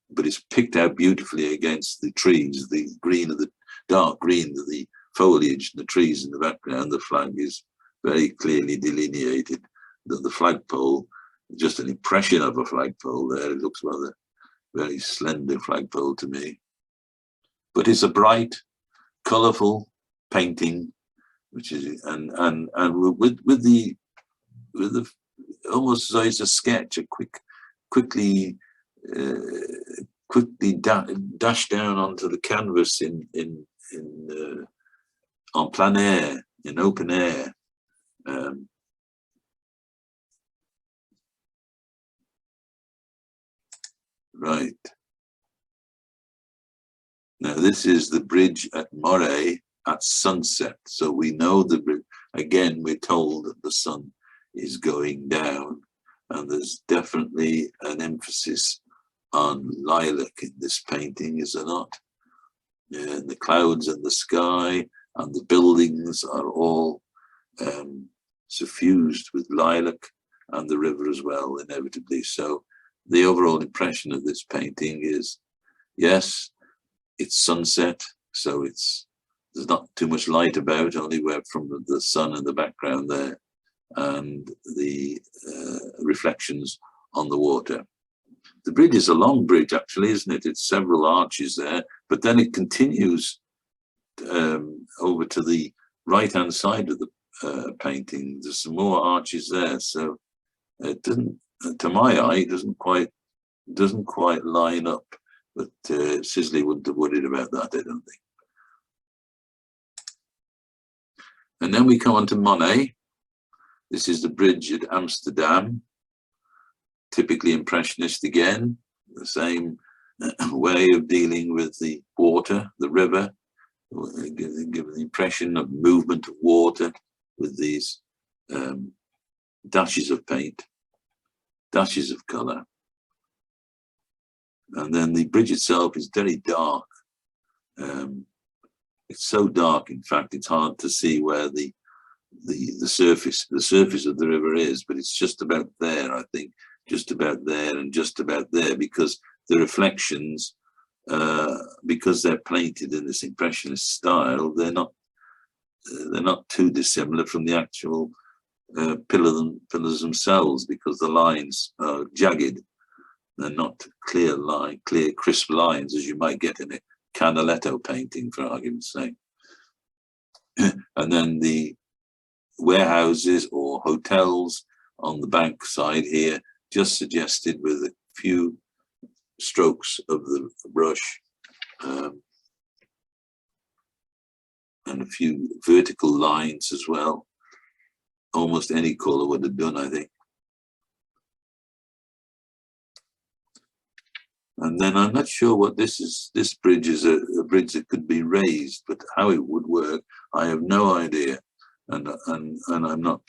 But it's picked out beautifully against the trees, the green of the dark green of the foliage, the trees in the background. The flag is very clearly delineated. The flagpole, just an impression of a flagpole there. It looks rather very slender flagpole to me. But it's a bright, colourful painting, which is and with the almost as though it's a sketch, a quickly dash down onto the canvas en plein air, in open air. Right. Now this is the bridge at Moray at sunset. So we know the bridge, again, we're told that the sun is going down, and there's definitely an emphasis on lilac in this painting, is there not? And the clouds and the sky and the buildings are all suffused with lilac, and the river as well, inevitably. So the overall impression of this painting is, yes, it's sunset, so there's not too much light about, only from the sun in the background there, and the reflections on the water. The bridge is a long bridge, actually, isn't it? It's several arches there, but then it continues over to the right-hand side of the painting. There's some more arches there, so it doesn't, to my eye, it doesn't quite line up. But Sisley wouldn't have worried about that, I don't think. And then we come on to Monet. This is the bridge at Amsterdam, typically Impressionist again, the same way of dealing with the water, the river, give the impression of movement of water with these dashes of paint, dashes of colour. And then the bridge itself is very dark. It's so dark, in fact, it's hard to see where the surface of the river is, but it's just about there, I think, just about there and just about there, because the reflections, because they're painted in this Impressionist style, they're not too dissimilar from the actual pillars themselves, because the lines are jagged. They're not clear, crisp lines as you might get in a Canaletto painting, for argument's sake. And then the warehouses or hotels on the bank side here, just suggested with a few strokes of the brush and a few vertical lines as well. Almost any colour would have done, I think. And then I'm not sure what this is. This bridge is a bridge that could be raised, but how it would work, I have no idea. And I'm not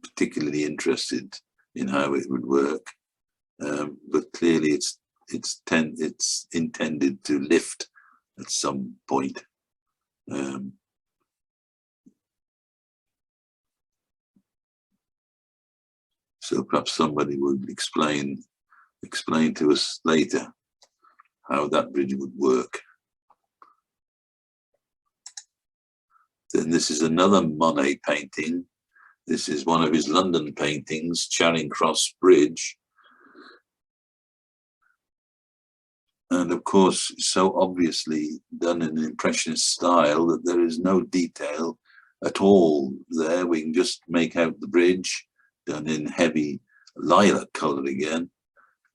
particularly interested in how it would work. But clearly it's intended to lift at some point. So perhaps somebody would explain to us later how that bridge would work. Then this is another Monet painting. This is one of his London paintings, Charing Cross Bridge. And of course, so obviously done in an Impressionist style that there is no detail at all there. We can just make out the bridge done in heavy lilac colour again.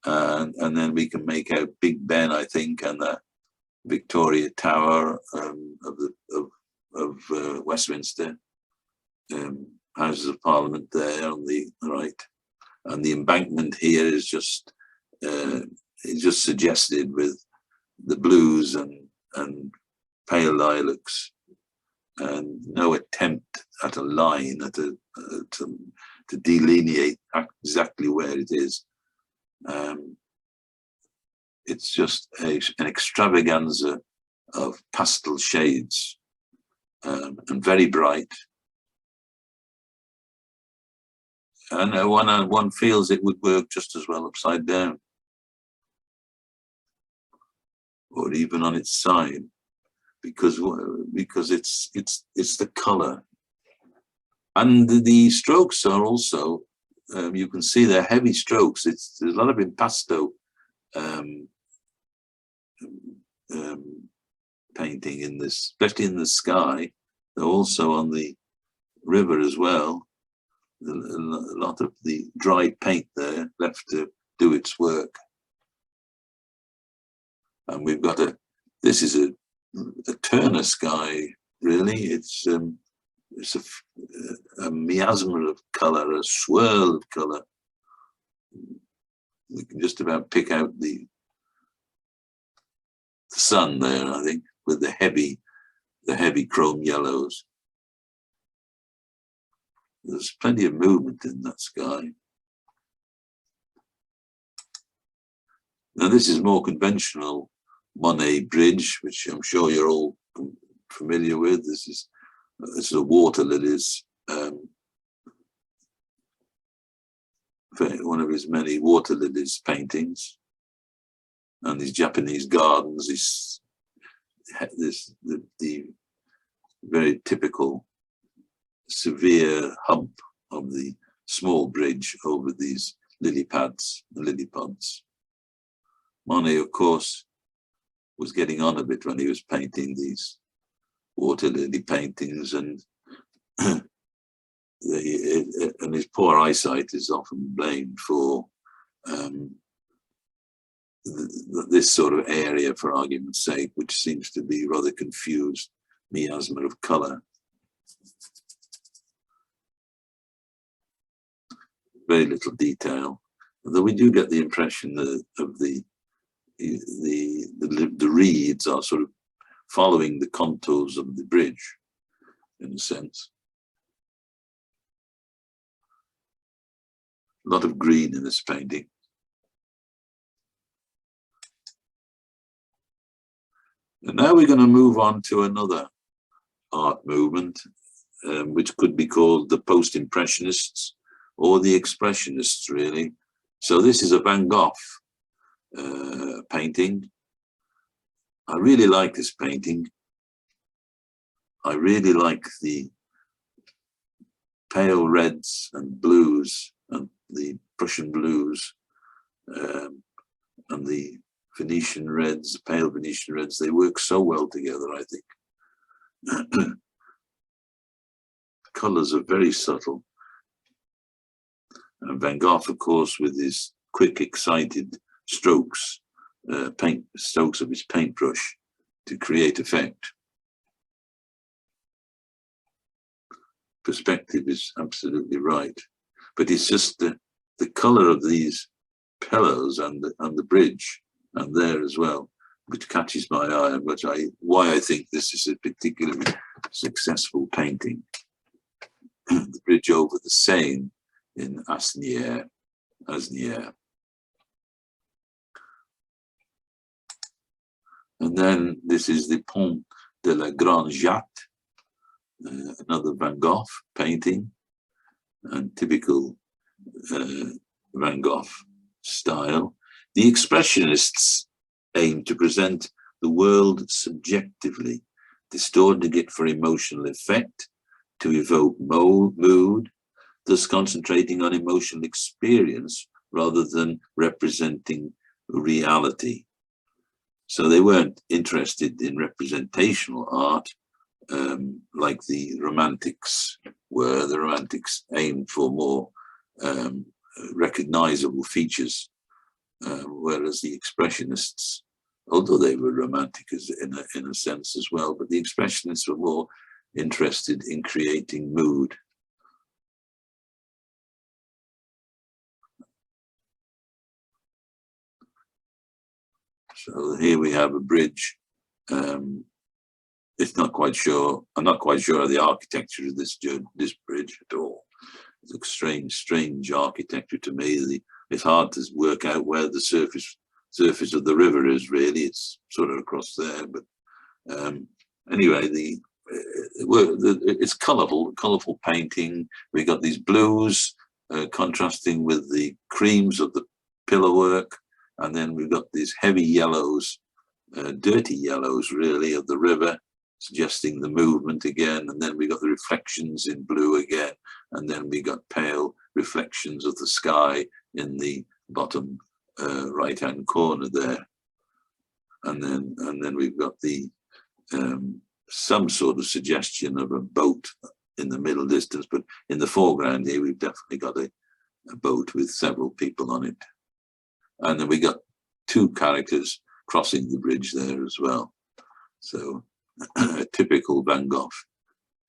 And then we can make out Big Ben, I think, and the Victoria Tower of Westminster, Houses of Parliament there on the right. and the embankment here is just suggested with the blues and pale lilacs, and no attempt at a line to delineate exactly where it is. It's just an extravaganza of pastel shades, and very bright. And one feels it would work just as well upside down, or even on its side, because it's the color, and the strokes are also, you can see they're heavy strokes. There's a lot of impasto painting in this, especially in the sky. They're also on the river as well. A lot of the dry paint there left to do its work. And we've got this is a Turner sky, really. It's a miasma of color, a swirl of color. We can just about pick out the sun there, I think, with the heavy chrome yellows. There's plenty of movement in that sky. Now this is more conventional Monet Bridge, which I'm sure you're all familiar with. This is the water lilies, one of his many water lilies paintings, and these Japanese gardens. The very typical severe hump of the small bridge over these lily pads and lily pods. Monet, of course, was getting on a bit when he was painting these water lily paintings, and and his poor eyesight is often blamed for this sort of area, for argument's sake, which seems to be rather confused miasma of color. Very little detail, although we do get the impression of the reeds are sort of following the contours of the bridge, in a sense. A lot of green in this painting. And now we're going to move on to another art movement, which could be called the post-impressionists or the expressionists, really. So this is a Van Gogh painting. I really like this painting. I really like the pale reds and blues, and the Prussian blues, and the Venetian reds, the pale Venetian reds. They work so well together, I think. The colors are very subtle. And Van Gogh, of course, with his quick, excited strokes, strokes of his paintbrush to create effect. Perspective is absolutely right, but it's just the color of these pillows and the bridge, and there as well, which catches my eye, and why I think this is a particularly successful painting. The bridge over the Seine in Asnières. And then this is the Pont de la Grande Jatte, another Van Gogh painting, and typical Van Gogh style. The Expressionists aim to present the world subjectively, distorting it for emotional effect, to evoke mood, thus concentrating on emotional experience rather than representing reality. So they weren't interested in representational art like the Romantics were. The Romantics aimed for more recognizable features, whereas the Expressionists, although they were romantic in a sense as well, but the Expressionists were more interested in creating mood. So here we have a bridge. It's not quite sure. I'm not quite sure of the architecture of this bridge at all. It's a strange architecture to me. It's hard to work out where the surface of the river is really. It's sort of across there, but anyway, it's colourful painting. We got these blues contrasting with the creams of the pillar work, and then we've got these heavy yellows, dirty yellows really, of the river, suggesting the movement again. And then we got the reflections in blue again, and then we got pale reflections of the sky in the bottom right-hand corner there. And then we've got the some sort of suggestion of a boat in the middle distance, but in the foreground here we've definitely got a boat with several people on it. And then we got two characters crossing the bridge there as well. So a typical Van Gogh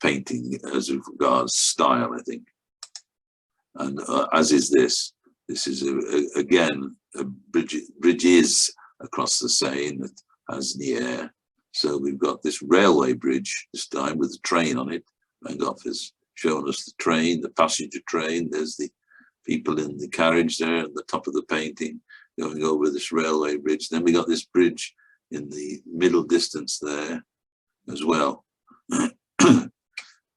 painting as regards style, I think. And as is this is again a bridges across the Seine that has the air. So we've got this railway bridge this time with a train on it. Van Gogh has shown us the train, the passenger train. There's the people in the carriage there at the top of the painting going over this railway bridge. Then we got this bridge in the middle distance there as well. And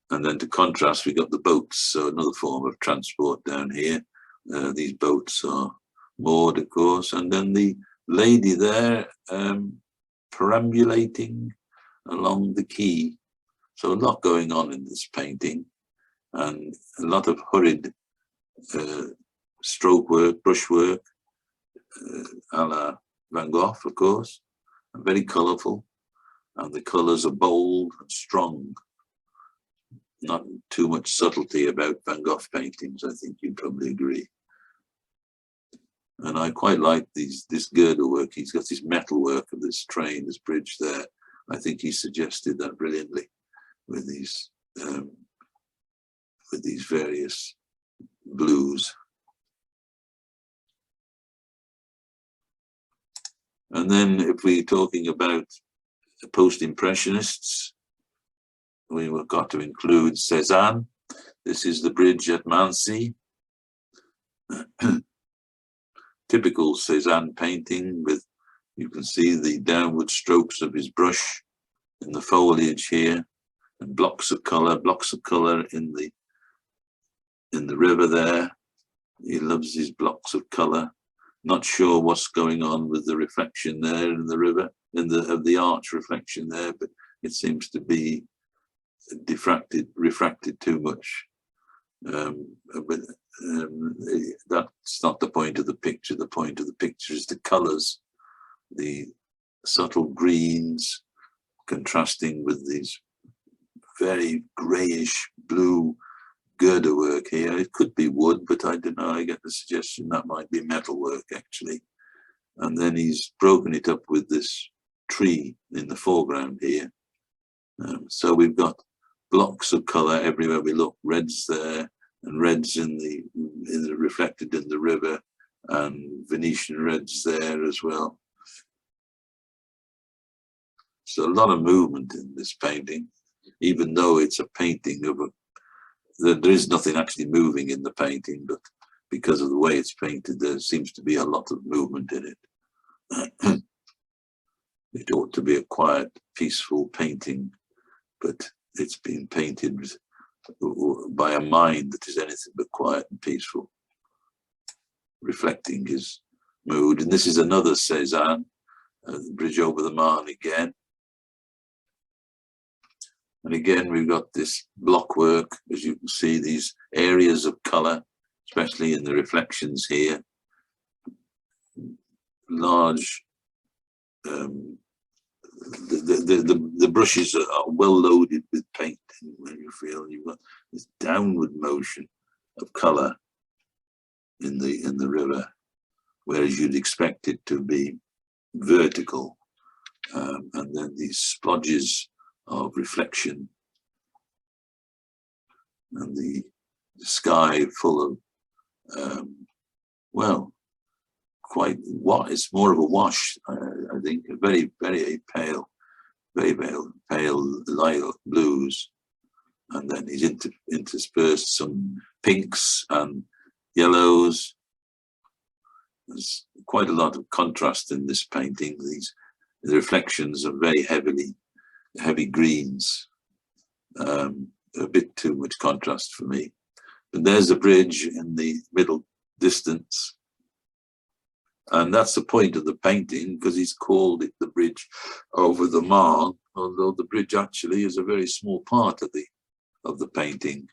then to contrast, we got the boats, so another form of transport down here. These boats are moored, of course, and then the lady there perambulating along the quay. So a lot going on in this painting, and a lot of hurried stroke work, brush work, a la Van Gogh, of course, and very colourful, and the colours are bold and strong. Not too much subtlety about Van Gogh paintings, I think you'd probably agree. And I quite like this girdle work. He's got this metal work of this train, this bridge there. I think he suggested that brilliantly with these various blues. And then if we're talking about post-impressionists, we've got to include Cézanne. This is the bridge at Mancy. Typical Cézanne painting with, you can see the downward strokes of his brush in the foliage here, and blocks of color in the river there. He loves his blocks of color. Not sure what's going on with the reflection there in the river, of the arch reflection there, but it seems to be refracted too much. But that's not the point of the picture. The point of the picture is the colors, the subtle greens contrasting with these very grayish blue girder work here. It could be wood, but I don't know. I get the suggestion that might be metal work actually. And then he's broken it up with this tree in the foreground here. So we've got blocks of color everywhere we look. Reds there, and reds in the reflected in the river, and Venetian reds there as well. So a lot of movement in this painting, even though it's a painting of there is nothing actually moving in the painting, but because of the way it's painted, there seems to be a lot of movement in it. It ought to be a quiet, peaceful painting, but it's been painted by a mind that is anything but quiet and peaceful, reflecting his mood. And this is another Cézanne, the bridge over the Marne again. And again, we've got this block work, as you can see, these areas of color, especially in the reflections here. Large, the brushes are well loaded with paint, when you feel you've got this downward motion of color in the river, whereas you'd expect it to be vertical, and then these splodges of reflection, and the sky full of well, quite what it's more of a wash. I think, very, very pale, pale lilac blues. And then he's interspersed some pinks and yellows. There's quite a lot of contrast in this painting. The reflections are very heavy greens. A bit too much contrast for me. But there's the bridge in the middle distance. And that's the point of the painting, because he's called it the bridge over the Marne, although the bridge actually is a very small part of the painting.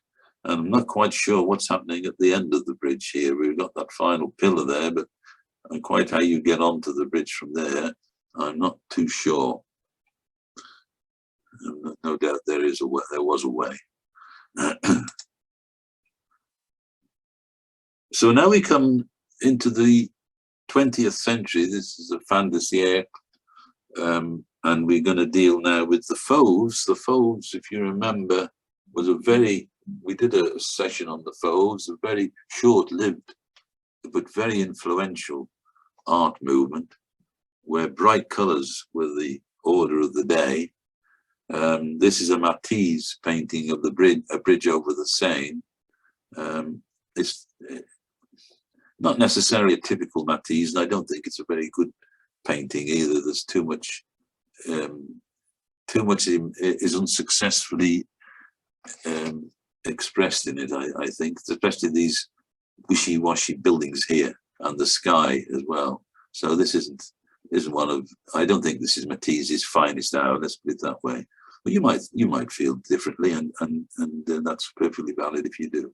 And I'm not quite sure what's happening at the end of the bridge here. We've got that final pillar there, but quite how you get onto the bridge from there, I'm not too sure. No doubt there was a way. So now we come into the 20th century. This is a fin de siècle, and we're going to deal now with the Fauves. The Fauves, if you remember, was we did a session on the Fauves, a very short-lived but very influential art movement, where bright colours were the order of the day. This is a Matisse painting of a bridge over the Seine. It's not necessarily a typical Matisse, and I don't think it's a very good painting either. There's too much is unsuccessfully expressed in it, I think, especially these wishy-washy buildings here and the sky as well. So this isn't one of, I don't think this is Matisse's finest hour, let's put it that way. But you might feel differently, and that's perfectly valid if you do.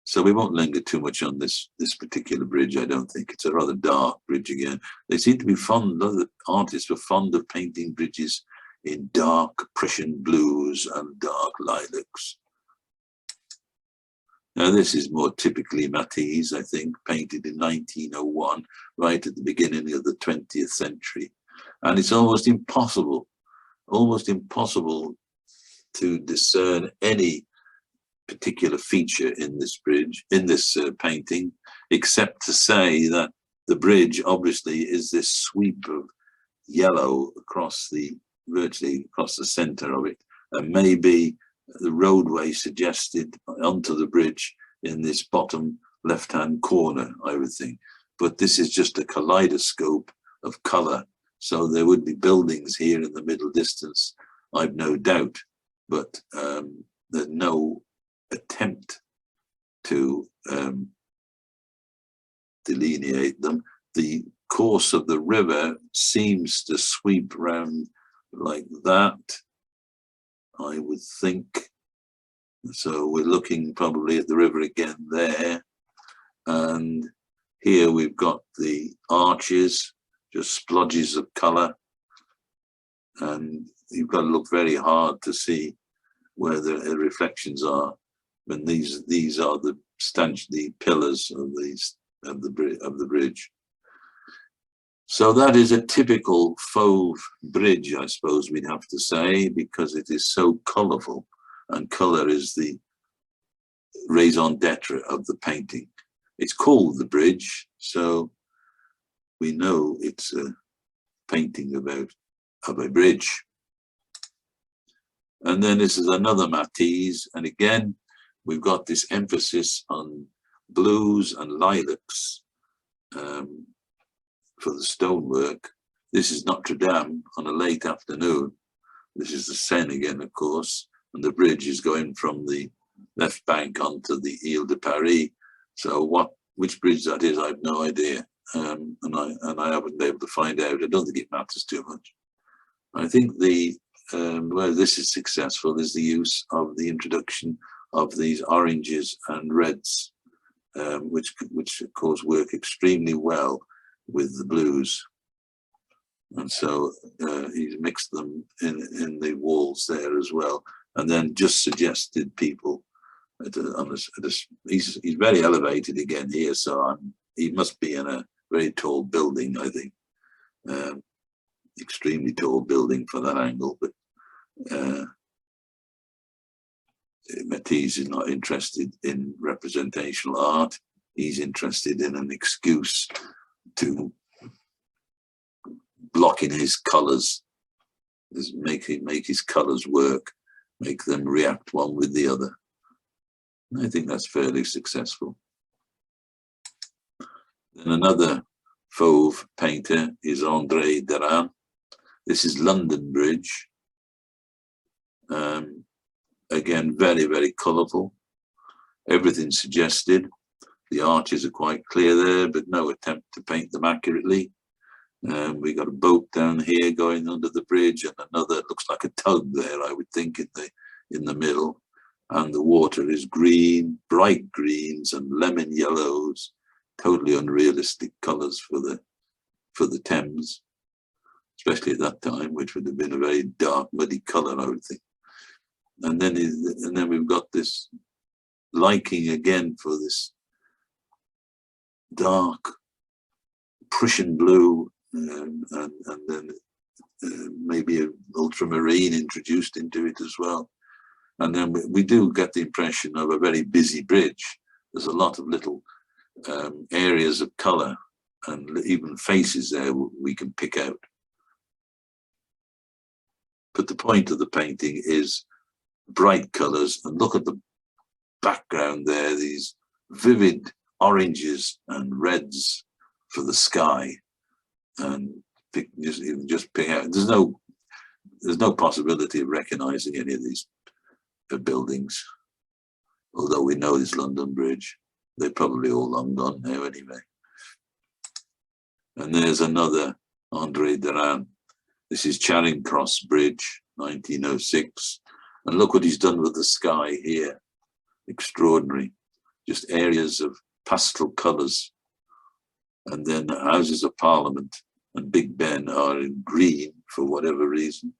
So we won't linger too much on this particular bridge. I don't think it's a rather dark bridge again. They seem to be fond, other artists were fond of painting bridges in dark Prussian blues and dark lilacs. Now this is more typically Matisse, I think, painted in 1901, right at the beginning of the 20th century. And it's almost impossible to discern any particular feature in this bridge, in this painting, except to say that the bridge obviously is this sweep of yellow virtually across the center of it, and maybe the roadway suggested onto the bridge in this bottom left-hand corner, I would think. But this is just a kaleidoscope of color. So there would be buildings here in the middle distance, I've no doubt, but there's no attempt to delineate them. The course of the river seems to sweep round like that, I would think. So we're looking probably at the river again there. And here we've got the arches, just splodges of colour. And you've got to look very hard to see where the reflections are. When these are the pillars of the bridge. So that is a typical fauve bridge, I suppose we'd have to say, because it is so colourful, and colour is the raison d'etre of the painting. It's called the bridge, so we know it's a painting of a bridge. And then this is another Matisse, and again we've got this emphasis on blues and lilacs for the stonework. This is Notre Dame on a late afternoon. This is the Seine again, of course, and the bridge is going from the left bank onto the Ile de Paris. So which bridge that is, I have no idea, and I haven't been able to find out. I don't think it matters too much. I think where this is successful is the use of the introduction of these oranges and reds, which of course work extremely well with the blues. And so he's mixed them in the walls there as well, and then just suggested people he's very elevated again here, so he must be in a very tall building, I think, extremely tall building for that angle. But Matisse is not interested in representational art. He's interested in an excuse to lock in his colours, make his colours work, make them react one with the other. And I think that's fairly successful. Then another Fauve painter is André Derain. This is London Bridge. Again, very, very colourful. Everything suggested. The arches are quite clear there, but no attempt to paint them accurately. We got a boat down here going under the bridge, and another looks like a tug there, I would think, in the middle. And the water is green, bright greens and lemon yellows, totally unrealistic colours for the Thames, especially at that time, which would have been a very dark, muddy colour, I would think. And then we've got this liking again for this dark Prussian blue, and then maybe an ultramarine introduced into it as well. And then we do get the impression of a very busy bridge. There's a lot of little areas of colour and even faces there we can pick out. But the point of the painting is bright colours, and look at the background there, these vivid oranges and reds for the sky, and just pick out. There's no possibility of recognizing any of these buildings, although we know this London Bridge. They're probably all long gone now anyway. And there's another André Derain. This is Charing Cross Bridge, 1906. And look what he's done with the sky here. Extraordinary. Just areas of pastel colours. And then the Houses of Parliament and Big Ben are in green for whatever reason.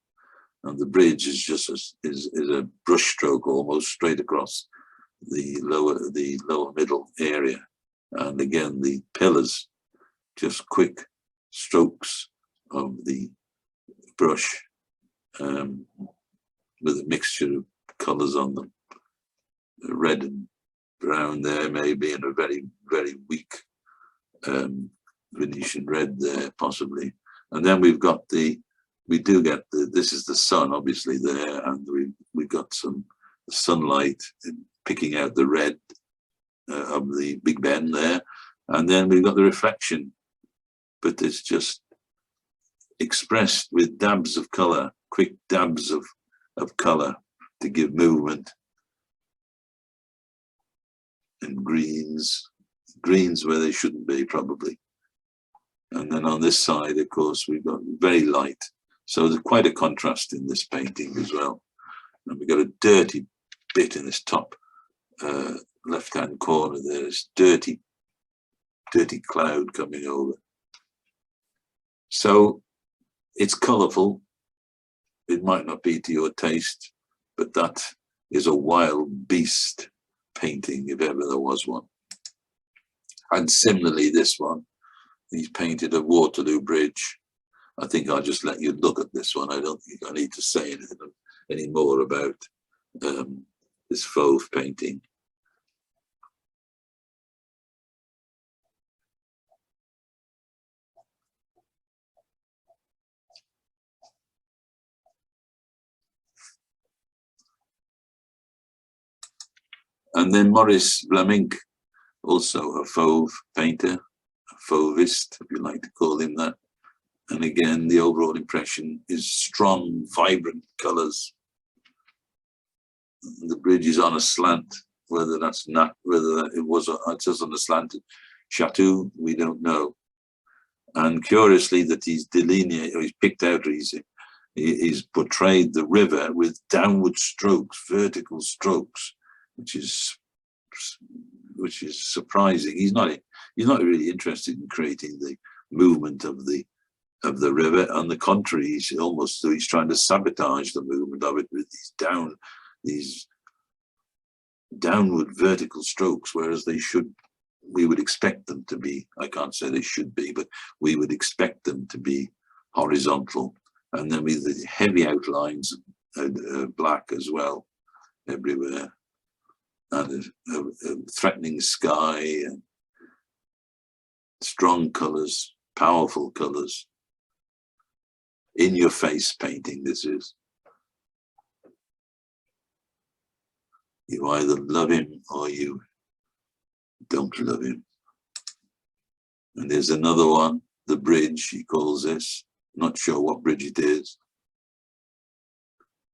And the bridge is just is a brush stroke almost straight across the lower middle area. And again, the pillars, just quick strokes of the brush with a mixture of colours on them. Red and brown there maybe, and a very, very weak Venetian red there possibly. And then we do get this is the sun obviously there, and we've got some sunlight picking out the red of the Big Ben there. And then we've got the reflection, but it's just expressed with dabs of colour, quick dabs of colour to give movement. And greens where they shouldn't be probably. And then on this side, of course, we've got very light. So there's quite a contrast in this painting as well. And we've got a dirty bit in this top left-hand corner. There's dirty cloud coming over. So it's colourful. It might not be to your taste, but that is a wild beast painting if ever there was one. And similarly, this one, he's painted a Waterloo Bridge. I think I'll just let you look at this one. I don't think I need to say anything any more about this Fauve painting. And then Maurice Vlaminck, also a Fauve painter, a Fauvist, if you like to call him that. And again, the overall impression is strong, vibrant colours. The bridge is on a slant, whether it was just on a slanted chateau, we don't know. And curiously, that he's delineated, or he's picked out, or he's portrayed the river with downward strokes, vertical strokes, which is surprising. He's not really interested in creating the movement of the river. On the contrary, he's trying to sabotage the movement of it with these downward vertical strokes, whereas we would expect them to be, I can't say they should be, but we would expect them to be horizontal. And then with the heavy outlines, black as well, everywhere. And a threatening sky and strong colours, powerful colours. in-your-face painting, this is. You either love him or you don't love him. And there's another one, the bridge, he calls this. Not sure what bridge it is.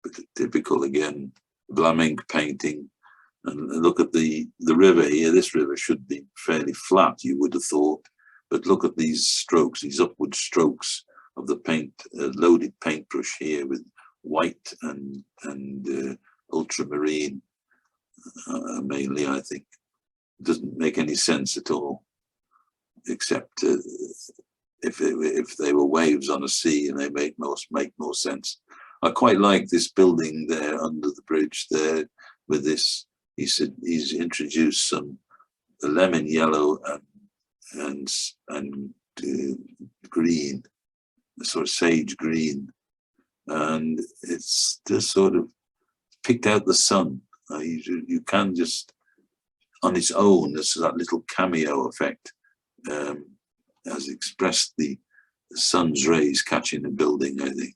But typical, again, flamenco painting. And look at the river here. This river should be fairly flat, you would have thought. But look at these strokes, these upward strokes of the paint, loaded paintbrush here with white and ultramarine, mainly, I think. It doesn't make any sense at all, except if they were waves on a sea, and they make more sense. I quite like this building there under the bridge there with this. He said he's introduced some lemon yellow and green, sort of sage green, and it's just sort of picked out the sun. You can just on its own, there's that little cameo effect, has expressed the sun's rays catching the building, I think.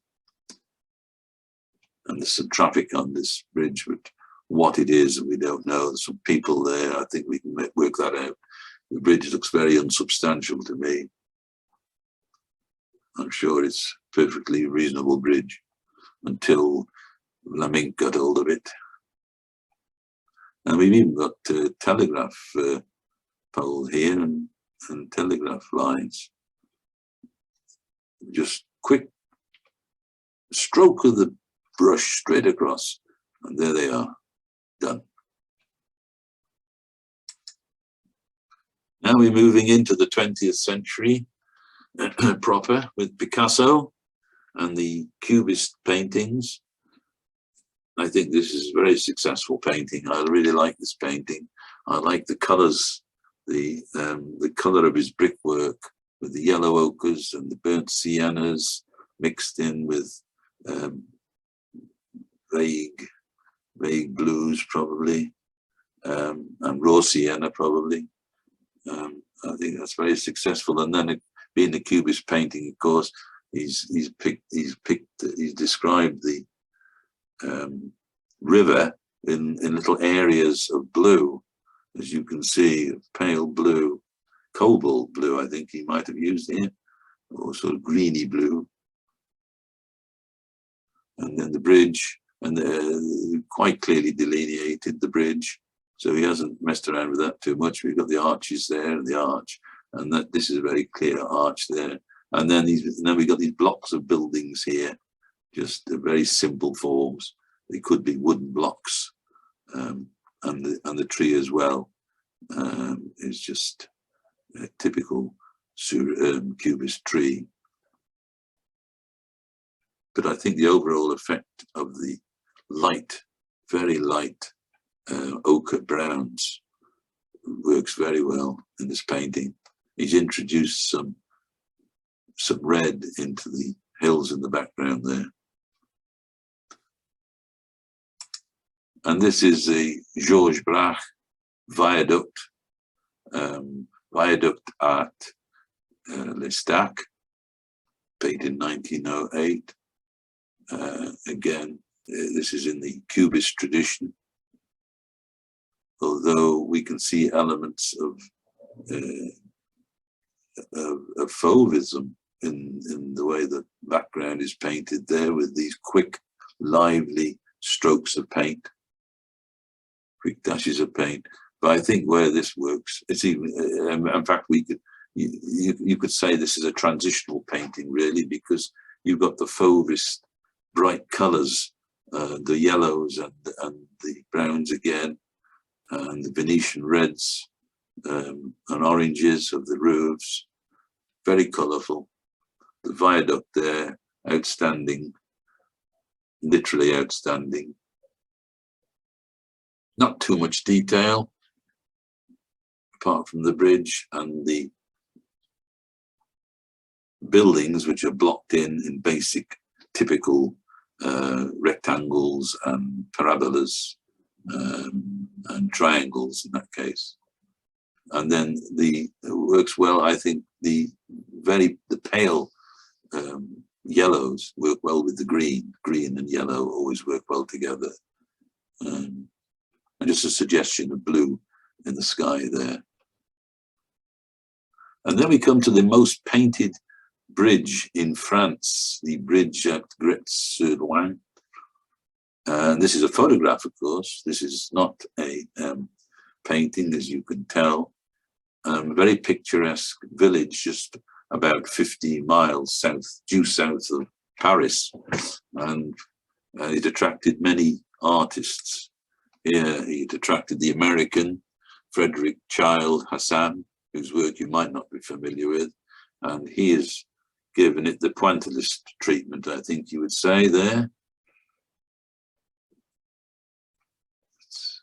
And there's some traffic on this bridge, but what it is, we don't know. There's some people there. I think we can work that out. The bridge looks very unsubstantial to me. I'm sure it's a perfectly reasonable bridge until Fleming got hold of it. And we've even got telegraph pole here and telegraph lines. Just quick stroke of the brush straight across, and there they are, done. Now we're moving into the 20th century proper with Picasso and the Cubist paintings. I think this is a very successful painting. I really like this painting. I like the colours, the colour of his brickwork with the yellow ochres and the burnt siennas mixed in with vague blues probably, and raw sienna probably. I think that's very successful. And then being a Cubist painting, of course, he's described the river in little areas of blue, as you can see, pale blue, cobalt blue, I think he might have used here, or sort of greeny blue. And then the bridge, and quite clearly delineated the bridge, so he hasn't messed around with that too much. We've got the arches there and the arch, and that this is a very clear arch there. And then we've got these blocks of buildings here, just very simple forms. They could be wooden blocks, and the tree as well is just a typical Cubist tree. But I think the overall effect of the light, very light ochre browns works very well in this painting. He's introduced some red into the hills in the background there. And this is the Georges Braque viaduct, viaduct at L'Estaque, painted in 1908. Again, this is in the Cubist tradition, although we can see elements of fauvism in the way the background is painted there, with these quick, lively strokes of paint, quick dashes of paint. But I think where this works, it's even, in fact, you could say this is a transitional painting, really, because you've got the Fauvist bright colours, the yellows and the browns again, and the Venetian reds and oranges of the roofs, very colourful. The viaduct there, outstanding, literally outstanding. Not too much detail, apart from the bridge and the buildings, which are blocked in basic, typical rectangles and parabolas and triangles in that case. And then it works well, I think, the pale yellows work well with the green. Green and yellow always work well together. And just a suggestion of blue in the sky there. And then we come to the most painted bridge in France, the bridge at Gretz-sur-Loing. And this is a photograph, of course. This is not a painting, as you can tell. Very picturesque village, just about 50 miles due south of Paris. And it attracted many artists. Here it attracted the American Frederick Child Hassan, whose work you might not be familiar with. And he has given it the pointillist treatment, I think you would say there. It's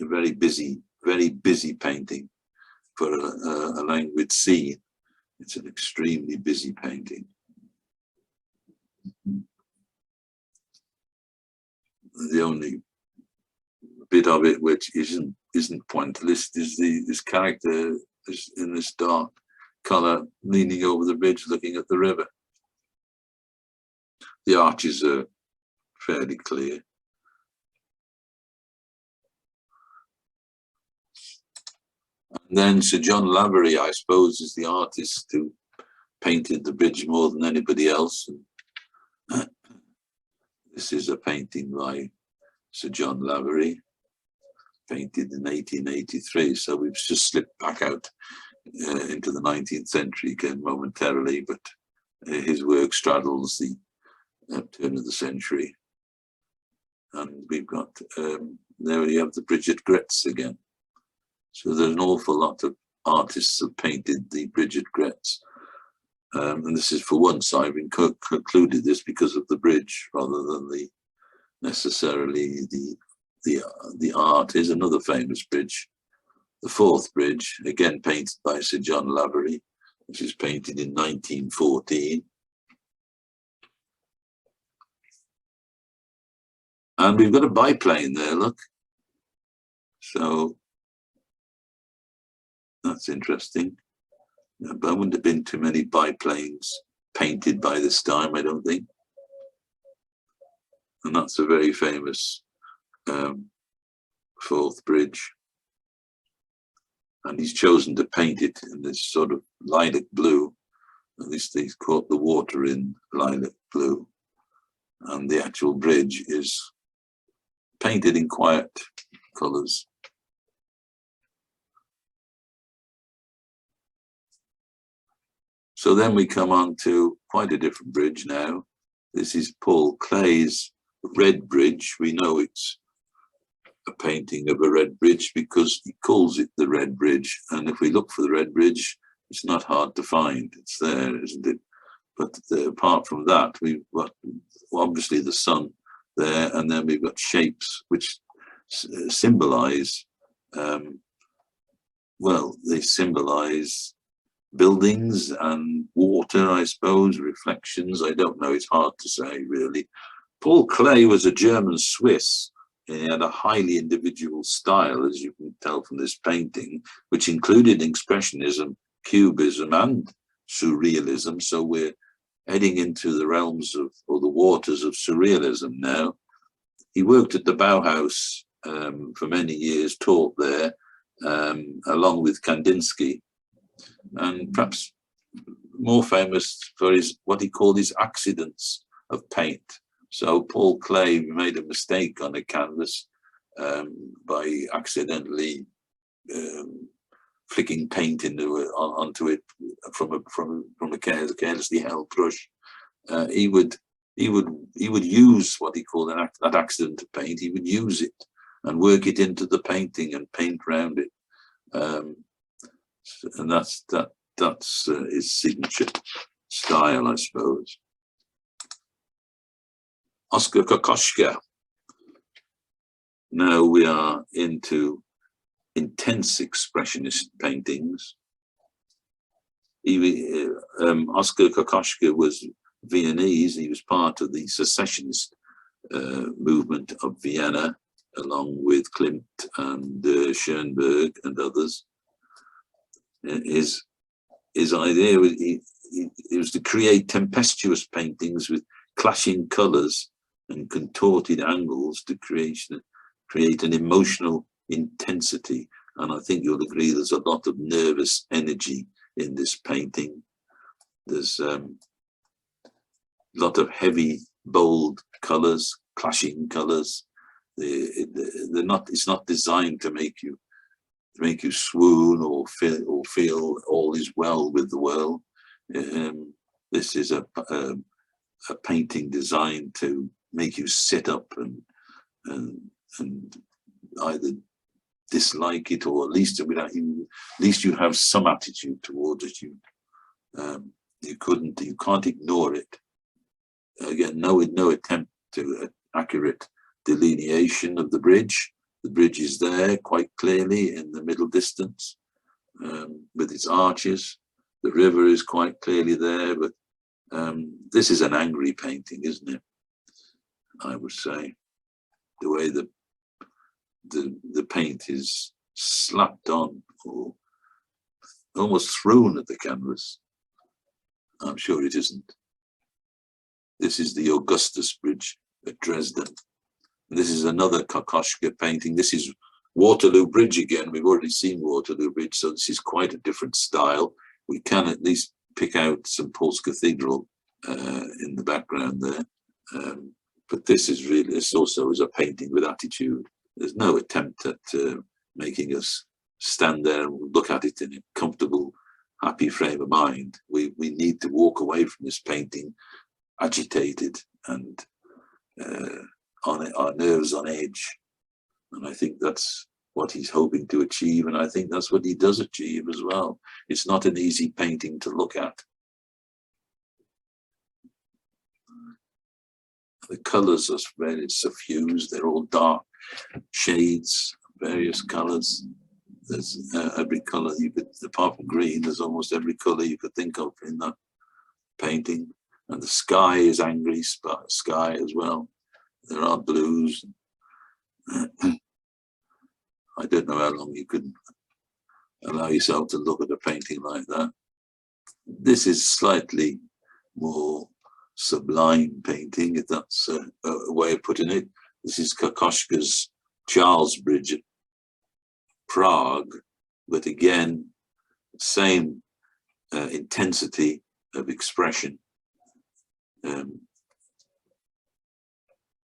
a very busy painting for a languid scene. It's an extremely busy painting. The only bit of it which isn't pointillist is this character in this dark colour leaning over the bridge looking at the river. The arches are fairly clear. And then Sir John Lavery, I suppose, is the artist who painted the bridge more than anybody else. This is a painting by Sir John Lavery, painted in 1883. So we've just slipped back out into the 19th century again momentarily, but his work straddles the turn of the century. And we've got, there you have the bridge at Gretz again. So there's an awful lot of artists have painted the bridge at Gretz. And this is for once I've concluded this because of the bridge rather than necessarily the art. Is another famous bridge, the Forth Bridge, again painted by Sir John Lavery, which is painted in 1914. And we've got a biplane there, look. So that's interesting. But there wouldn't have been too many biplanes painted by this time, I don't think. And that's a very famous Forth Bridge. And he's chosen to paint it in this sort of lilac blue. At least he's caught the water in lilac blue. And the actual bridge is painted in quiet colours. So then we come on to quite a different bridge now. This is Paul Clay's Red Bridge. We know it's a painting of a red bridge because he calls it the Red Bridge. And if we look for the Red Bridge, it's not hard to find. It's there, isn't it? But apart from that, we've got obviously the sun there, and then we've got shapes which symbolize, well, they symbolize buildings and water, I suppose, reflections. I don't know, it's hard to say really. Paul Klee was a German Swiss. He had a highly individual style, as you can tell from this painting, which included Expressionism, Cubism and Surrealism. So we're heading into the realms of, or the waters of Surrealism now. He worked at the Bauhaus for many years, taught there, along with Kandinsky, and perhaps more famous for his what he called his accidents of paint. So Paul Klee made a mistake on a canvas by accidentally flicking paint onto it from a carelessly held brush. He would use what he called that accident of paint. He would use it and work it into the painting and paint round it. And that's his signature style, I suppose. Oskar Kokoschka. Now we are into intense expressionist paintings. Oskar Kokoschka was Viennese. He was part of the secessionist movement of Vienna, along with Klimt and Schoenberg and others. His idea was it was to create tempestuous paintings with clashing colours and contorted angles to create an emotional intensity. And I think you'll agree there's a lot of nervous energy in this painting. There's a lot of heavy, bold colours, clashing colours. It's not designed to make you swoon or feel all is well with the world. This is a painting designed to make you sit up and either dislike it, or at least you have some attitude towards it. You can't ignore it. Again, no attempt to accurate delineation of the bridge. The bridge is there quite clearly in the middle distance with its arches. The river is quite clearly there, but this is an angry painting, isn't it? I would say the way the paint is slapped on or almost thrown at the canvas. I'm sure it isn't. This is the Augustus Bridge at Dresden. And this is another Kokoschka painting. This is Waterloo Bridge again. We've already seen Waterloo Bridge, so this is quite a different style. We can at least pick out St. Paul's Cathedral in the background there. But this also is a painting with attitude. There's no attempt at making us stand there and look at it in a comfortable, happy frame of mind. We need to walk away from this painting agitated and our nerves on edge. And I think that's what he's hoping to achieve, and I think that's what he does achieve as well. It's not an easy painting to look at. The colours are very suffused. They're all dark shades, various colours. There's every colour you could, apart from green, there's almost every colour you could think of in that painting. And the sky is angry sky as well. There are blues. I don't know how long you could allow yourself to look at a painting like that. This is slightly more sublime painting, if that's a way of putting it. This is Kokoschka's Charles Bridge at Prague, but again, same intensity of expression.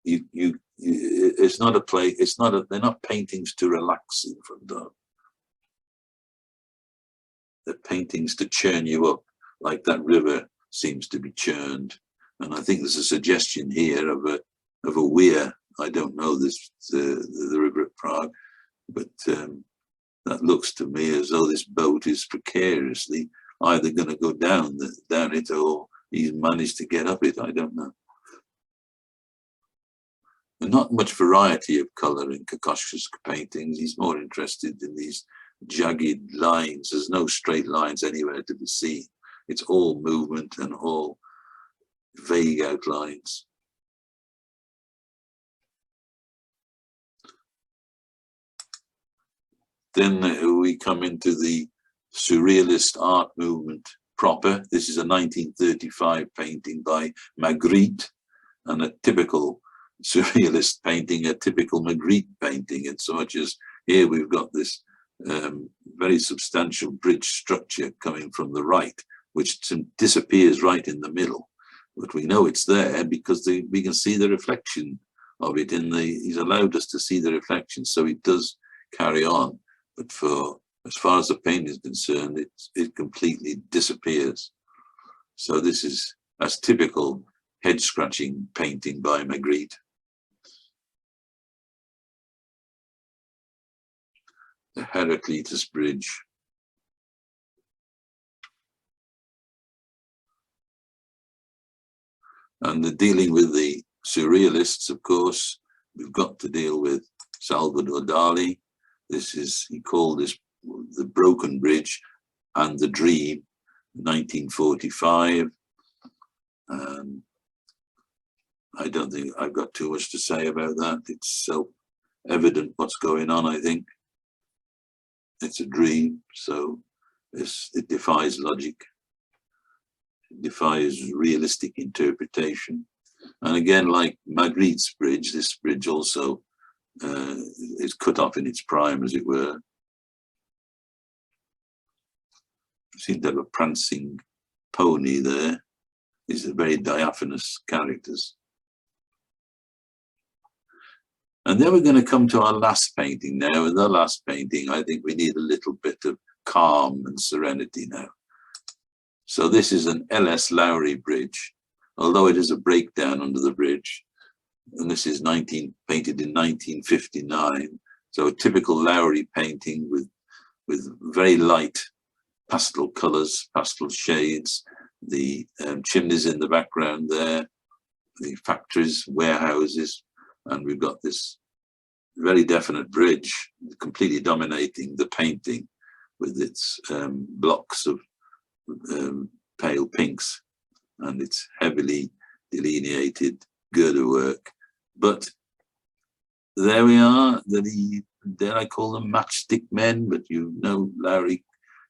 It's not a play. They're not paintings to relax in front of. They're paintings to churn you up, like that river seems to be churned. And I think there's a suggestion here of a weir. I don't know the river at Prague, but that looks to me as though this boat is precariously either going to go down it, or he's managed to get up it. I don't know. And not much variety of colour in Kokoschka's paintings. He's more interested in these jagged lines. There's no straight lines anywhere to be seen. It's all movement and all vague outlines. Then we come into the Surrealist art movement proper. This is a 1935 painting by Magritte, and a typical Surrealist painting, a typical Magritte painting, in so much as here we've got this very substantial bridge structure coming from the right, which disappears right in the middle. But we know it's there because we can see the reflection of it he's allowed us to see the reflection, so it does carry on. But as far as the painting is concerned, it completely disappears. So this is as typical head-scratching painting by Magritte. The Heraclitus Bridge. And dealing with the Surrealists, of course, we've got to deal with Salvador Dali. He called this the Broken Bridge and the Dream, 1945. I don't think I've got too much to say about that. It's self-evident what's going on, I think. It's a dream, so it defies logic. defies realistic interpretation. And again, like Magritte's bridge, this bridge also is cut off in its prime, as it were. Seems to have a prancing pony there. These are very diaphanous characters. And then we're going to come to our last painting now. And the last painting, I think we need a little bit of calm and serenity now. So this is an L.S. Lowry bridge, although it is a breakdown under the bridge. And this is painted in 1959. So a typical Lowry painting with very light pastel colors, pastel shades, the chimneys in the background there, the factories, warehouses, and we've got this very definite bridge completely dominating the painting with its blocks of pale pinks and its heavily delineated girder work. But there we are. Dare I call them matchstick men? But you know Lowry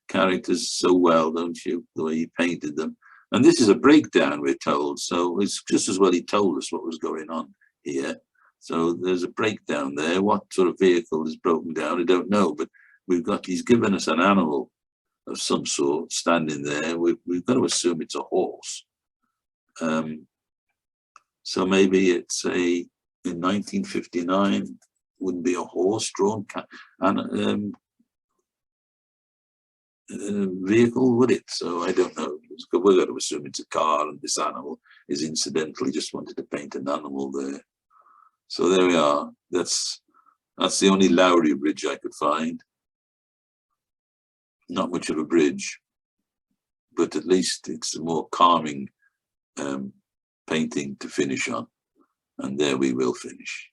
characters so well, don't you? The way he painted them. And this is a breakdown, we're told. So it's just as well he told us what was going on here. So there's a breakdown there. What sort of vehicle is broken down, I don't know. But he's given us an animal of some sort standing there. We've got to assume it's a horse. So maybe it's in 1959, wouldn't be a horse-drawn vehicle, would it? So I don't know. We're going to assume it's a car, and this animal is incidentally just wanted to paint an animal there. So there we are. That's the only Lowry bridge I could find. Not much of a bridge, but at least it's a more calming painting to finish on. And there we will finish.